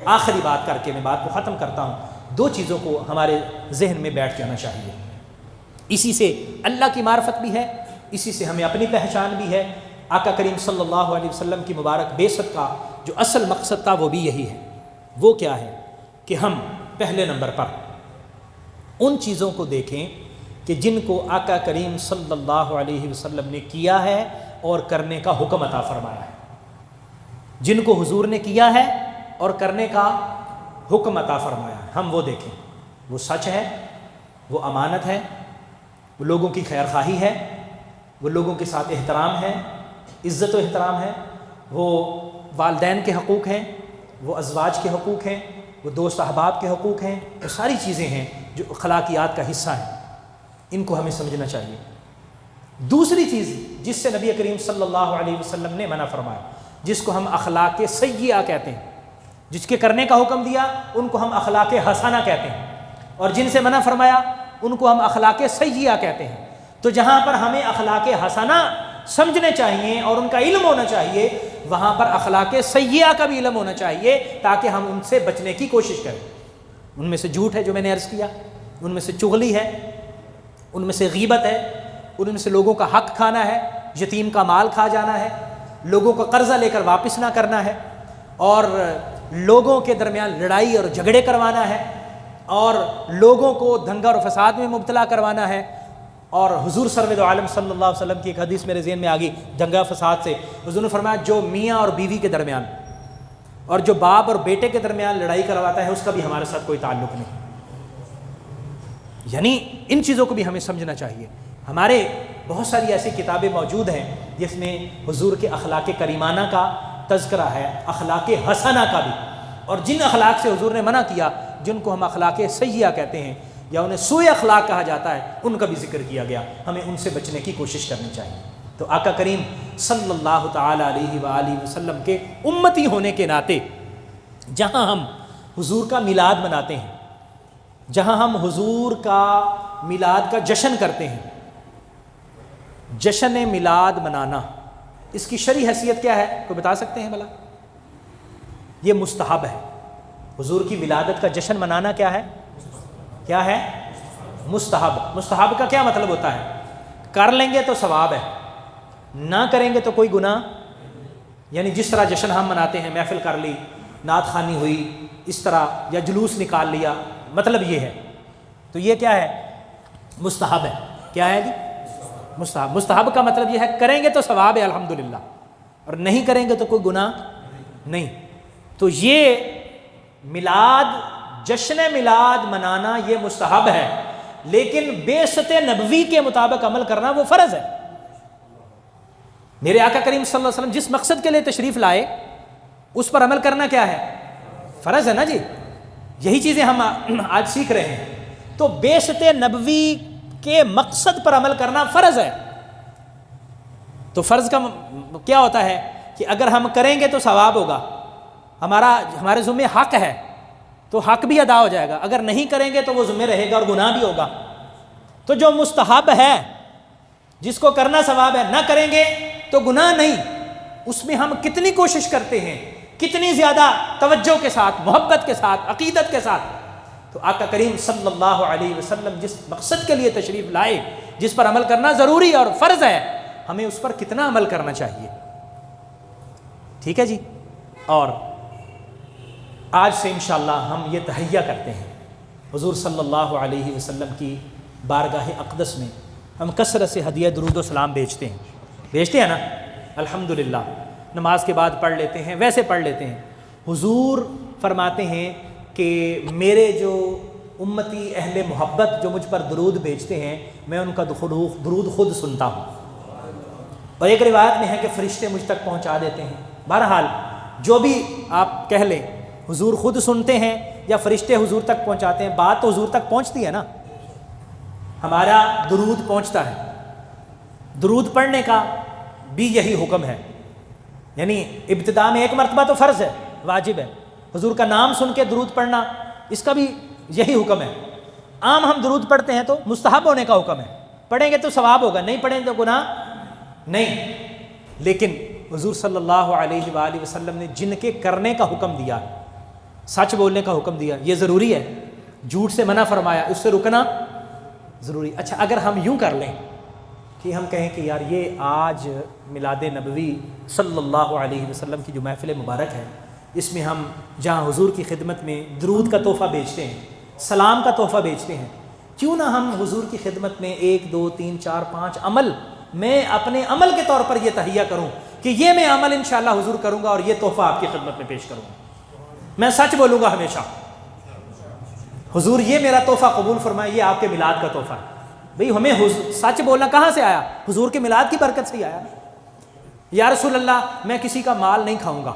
آخری بات کر کے میں بات کو ختم کرتا ہوں. دو چیزوں کو ہمارے ذہن میں بیٹھ جانا چاہیے. اسی سے اللہ کی معرفت بھی ہے، اسی سے ہمیں اپنی پہچان بھی ہے. آقا کریم صلی اللہ علیہ وسلم کی مبارک بعثت کا جو اصل مقصد تھا وہ بھی یہی ہے. وہ کیا ہے کہ ہم پہلے نمبر پر ان چیزوں کو دیکھیں کہ جن کو آقا کریم صلی اللہ علیہ وسلم نے کیا ہے اور کرنے کا حکم عطا فرمایا ہے. جن کو حضور نے کیا ہے اور کرنے کا حکم عطا فرمایا ہے، ہم وہ دیکھیں. وہ سچ ہے، وہ امانت ہے، وہ لوگوں کی خیر خواہی ہے، وہ لوگوں کے ساتھ احترام ہے، عزت و احترام ہے، وہ والدین کے حقوق ہیں، وہ ازواج کے حقوق ہیں، وہ دوست احباب کے حقوق ہیں. وہ ساری چیزیں ہیں جو اخلاقیات کا حصہ ہیں. ان کو ہمیں سمجھنا چاہیے. دوسری چیز جس سے نبی کریم صلی اللہ علیہ وسلم نے منع فرمایا، جس کو ہم اخلاق سیئہ کہتے ہیں، جس کے کرنے کا حکم دیا ان کو ہم اخلاق حسنہ کہتے ہیں، اور جن سے منع فرمایا ان کو ہم اخلاق سیئہ کہتے ہیں. تو جہاں پر ہمیں اخلاق حسنہ سمجھنے چاہیے اور ان کا علم ہونا چاہیے، وہاں پر اخلاق سیئہ کا بھی علم ہونا چاہیے تاکہ ہم ان سے بچنے کی کوشش کریں. ان میں سے جھوٹ ہے جو میں نے عرض کیا، ان میں سے چغلی ہے، ان میں سے غیبت ہے، ان میں سے لوگوں کا حق کھانا ہے، یتیم کا مال کھا جانا ہے، لوگوں کو قرضہ لے کر واپس نہ کرنا ہے، اور لوگوں کے درمیان لڑائی اور جھگڑے کروانا ہے، اور لوگوں کو دنگا اور فساد میں مبتلا کروانا ہے. اور حضور سرور عالم صلی اللہ علیہ وسلم کی ایک حدیث میرے ذہن میں آ گئی دنگا فساد سے. حضور نے فرمایا جو میاں اور بیوی کے درمیان اور جو باپ اور بیٹے کے درمیان لڑائی کرواتا ہے اس کا بھی ہمارے ساتھ کوئی تعلق نہیں. یعنی ان چیزوں کو بھی ہمیں سمجھنا چاہیے. ہمارے بہت ساری ایسی کتابیں موجود ہیں جس میں حضور کے اخلاق کریمانہ کا تذکرہ ہے، اخلاق حسنہ کا بھی، اور جن اخلاق سے حضور نے منع کیا، جن کو ہم اخلاق سیئہ کہتے ہیں یا انہیں سوء اخلاق کہا جاتا ہے، ان کا بھی ذکر کیا گیا. ہمیں ان سے بچنے کی کوشش کرنی چاہیے. تو آقا کریم صلی اللہ تعالیٰ علیہ وآلہ وسلم کے امتی ہونے کے ناطے جہاں ہم حضور کا میلاد مناتے ہیں، جہاں ہم حضور کا میلاد کا جشن کرتے ہیں، جشن میلاد منانا، اس کی شرعی حیثیت کیا ہے؟ کوئی بتا سکتے ہیں بھلا؟ یہ مستحب ہے. حضور کی ولادت کا جشن منانا کیا ہے؟ کیا ہے؟ مستحب. مستحب کا کیا مطلب ہوتا ہے؟ کر لیں گے تو ثواب ہے، نہ کریں گے تو کوئی گناہ. یعنی جس طرح جشن ہم مناتے ہیں، محفل کر لی، نعت خوانی ہوئی اس طرح، یا جلوس نکال لیا، مطلب یہ ہے. تو یہ کیا ہے؟ مستحب ہے. کیا ہے جی؟ مستحب. مستحب کا مطلب یہ ہے کریں گے تو ثواب ہے الحمدللہ، اور نہیں کریں گے تو کوئی گناہ نہیں. تو یہ میلاد، جشن میلاد منانا یہ مستحب ہے، لیکن بعثت نبوی کے مطابق عمل کرنا وہ فرض ہے. میرے آقا کریم صلی اللہ علیہ وسلم جس مقصد کے لیے تشریف لائے اس پر عمل کرنا کیا ہے؟ فرض ہے نا جی. یہی چیزیں ہم آج سیکھ رہے ہیں. تو بعثت نبوی کے مقصد پر عمل کرنا فرض ہے. تو فرض کا کیا ہوتا ہے کہ اگر ہم کریں گے تو ثواب ہوگا، ہمارے ذمہ حق ہے تو حق بھی ادا ہو جائے گا، اگر نہیں کریں گے تو وہ ذمہ رہے گا اور گناہ بھی ہوگا. تو جو مستحب ہے، جس کو کرنا ثواب ہے، نہ کریں گے تو گناہ نہیں. اس میں ہم کتنی کوشش کرتے ہیں، کتنی زیادہ توجہ کے ساتھ، محبت کے ساتھ، عقیدت کے ساتھ. تو آقا کریم صلی اللہ علیہ وسلم جس مقصد کے لیے تشریف لائے، جس پر عمل کرنا ضروری اور فرض ہے، ہمیں اس پر کتنا عمل کرنا چاہیے. ٹھیک ہے جی. اور آج سے انشاءاللہ ہم یہ تہیہ کرتے ہیں، حضور صلی اللہ علیہ وسلم کی بارگاہ اقدس میں ہم کثرت سے ہدیہ درود و سلام بھیجتے ہیں نا. الحمدللہ نماز کے بعد پڑھ لیتے ہیں، ویسے پڑھ لیتے ہیں. حضور فرماتے ہیں کہ میرے جو امتی اہل محبت جو مجھ پر درود بھیجتے ہیں، میں ان کا درود خود سنتا ہوں. اور ایک روایت میں ہے کہ فرشتے مجھ تک پہنچا دیتے ہیں. بہرحال جو بھی آپ کہہ لیں، حضور خود سنتے ہیں یا فرشتے حضور تک پہنچاتے ہیں، بات تو حضور تک پہنچتی ہے نا. ہمارا درود پہنچتا ہے. درود پڑھنے کا بھی یہی حکم ہے. یعنی ابتدا میں ایک مرتبہ تو فرض ہے، واجب ہے. حضور کا نام سن کے درود پڑھنا، اس کا بھی یہی حکم ہے. عام ہم درود پڑھتے ہیں تو مستحب ہونے کا حکم ہے، پڑھیں گے تو ثواب ہوگا، نہیں پڑھیں گے تو گناہ نہیں. لیکن حضور صلی اللہ علیہ وآلہ وسلم نے جن کے کرنے کا حکم دیا، سچ بولنے کا حکم دیا، یہ ضروری ہے. جھوٹ سے منع فرمایا، اس سے رکنا ضروری. اچھا اگر ہم یوں کر لیں کہ ہم کہیں کہ یار یہ آج میلاد نبوی صلی اللہ علیہ وسلم کی جو محفل مبارک ہے، اس میں ہم جہاں حضور کی خدمت میں درود کا تحفہ بیچتے ہیں، سلام کا تحفہ بیچتے ہیں، کیوں نہ ہم حضور کی خدمت میں 1 2 3 4 5 عمل، میں اپنے عمل کے طور پر یہ تہیہ کروں کہ یہ میں عمل انشاءاللہ حضور کروں گا اور یہ تحفہ آپ کی خدمت میں پیش کروں گا. میں سچ بولوں گا ہمیشہ. حضور یہ میرا تحفہ قبول فرمائے، یہ آپ کے میلاد کا تحفہ ہے. بھئی ہمیں سچ بولنا کہاں سے آیا؟ حضور کے میلاد کی برکت سے ہی آیا. یا رسول اللہ میں کسی کا مال نہیں کھاؤں گا،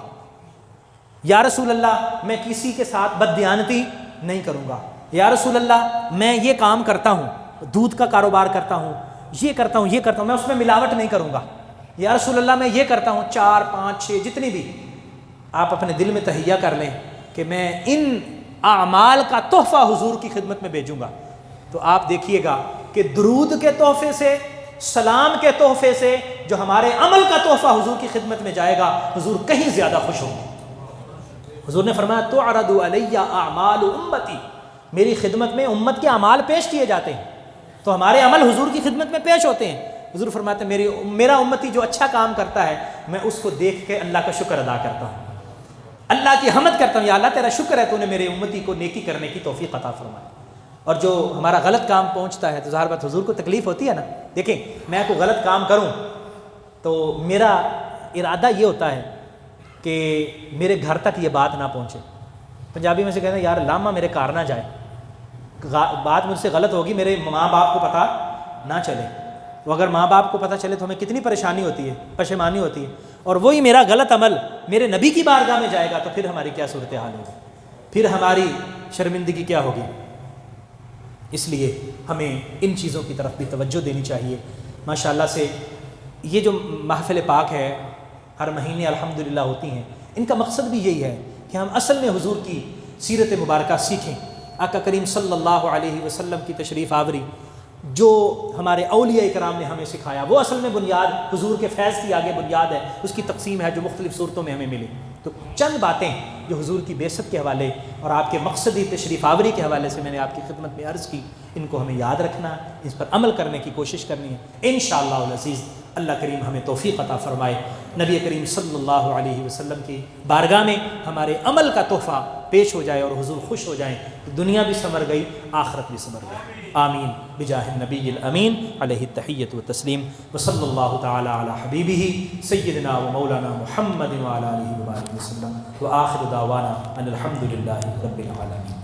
یا رسول اللہ میں کسی کے ساتھ بددیانتی نہیں کروں گا، یا رسول اللہ میں یہ کام کرتا ہوں، دودھ کا کاروبار کرتا ہوں، یہ کرتا ہوں، میں اس میں ملاوٹ نہیں کروں گا، یا رسول اللہ میں یہ کرتا ہوں. 4 5 6 جتنی بھی آپ اپنے دل میں تہیہ کر لیں کہ میں ان اعمال کا تحفہ حضور کی خدمت میں بھیجوں گا. تو آپ دیکھیے گا کہ درود کے تحفے سے، سلام کے تحفے سے جو ہمارے عمل کا تحفہ حضور کی خدمت میں جائے گا، حضور کہیں زیادہ خوش ہوں گے. حضور نے فرمایا تعرض علی اعمال امتی، میری خدمت میں امت کے اعمال پیش کیے جاتے ہیں، تو ہمارے عمل حضور کی خدمت میں پیش ہوتے ہیں. حضور فرماتے ہیں میرا امتی جو اچھا کام کرتا ہے، میں اس کو دیکھ کے اللہ کا شکر ادا کرتا ہوں، اللہ کی حمد کرتا ہوں، یا اللہ تیرا شکر ہے تو نے میرے امتی کو نیکی کرنے کی توفیق عطا فرمائی. اور جو ہمارا غلط کام پہنچتا ہے تو ظاہر بات حضور کو تکلیف ہوتی ہے نا. دیکھیں میں کوئی غلط کام کروں تو میرا ارادہ یہ ہوتا ہے کہ میرے گھر تک یہ بات نہ پہنچے. پنجابی میں سے کہتے ہیں یار لاما میرے کار نہ جائے. بات مجھ سے غلط ہوگی، میرے ماں باپ کو پتہ نہ چلے، تو اگر ماں باپ کو پتہ چلے تو ہمیں کتنی پریشانی ہوتی ہے، پشیمانی ہوتی ہے، اور وہی میرا غلط عمل میرے نبی کی بارگاہ میں جائے گا تو پھر ہماری کیا صورتحال ہوگی، پھر ہماری شرمندگی کیا ہوگی۔ اس لیے ہمیں ان چیزوں کی طرف بھی توجہ دینی چاہیے۔ ماشاءاللہ سے یہ جو محفل پاک ہے ہر مہینے الحمدللہ ہوتی ہیں، ان کا مقصد بھی یہی ہے کہ ہم اصل میں حضور کی سیرت مبارکہ سیکھیں۔ آقا کریم صلی اللہ علیہ وسلم کی تشریف آوری جو ہمارے اولیاء کرام نے ہمیں سکھایا، وہ اصل میں بنیاد حضور کے فیض کی آگے بنیاد ہے، اس کی تقسیم ہے جو مختلف صورتوں میں ہمیں ملی۔ تو چند باتیں جو حضور کی بعثت کے حوالے اور آپ کے مقصدی تشریف آوری کے حوالے سے میں نے آپ کی خدمت میں عرض کی، ان کو ہمیں یاد رکھنا ہے، اس پر عمل کرنے کی کوشش کرنی ہے۔ انشاءاللہ العزیز اللہ کریم ہمیں توفیق عطا فرمائے، نبی کریم صلی اللہ علیہ وسلم کی بارگاہ میں ہمارے عمل کا تحفہ پیش ہو جائے اور حضور خوش ہو جائیں، دنیا بھی سنور گئی، آخرت بھی سنور گئی۔ آمین بجاہ النبی الامین علیہ التحیۃ والتسلیم، وصلی اللہ تعالی علی حبیبہ سیدنا و مولانا محمد وعلی آلہ وبارک وسلم، وآخر دعوانا ان الحمد للہ رب العالمین۔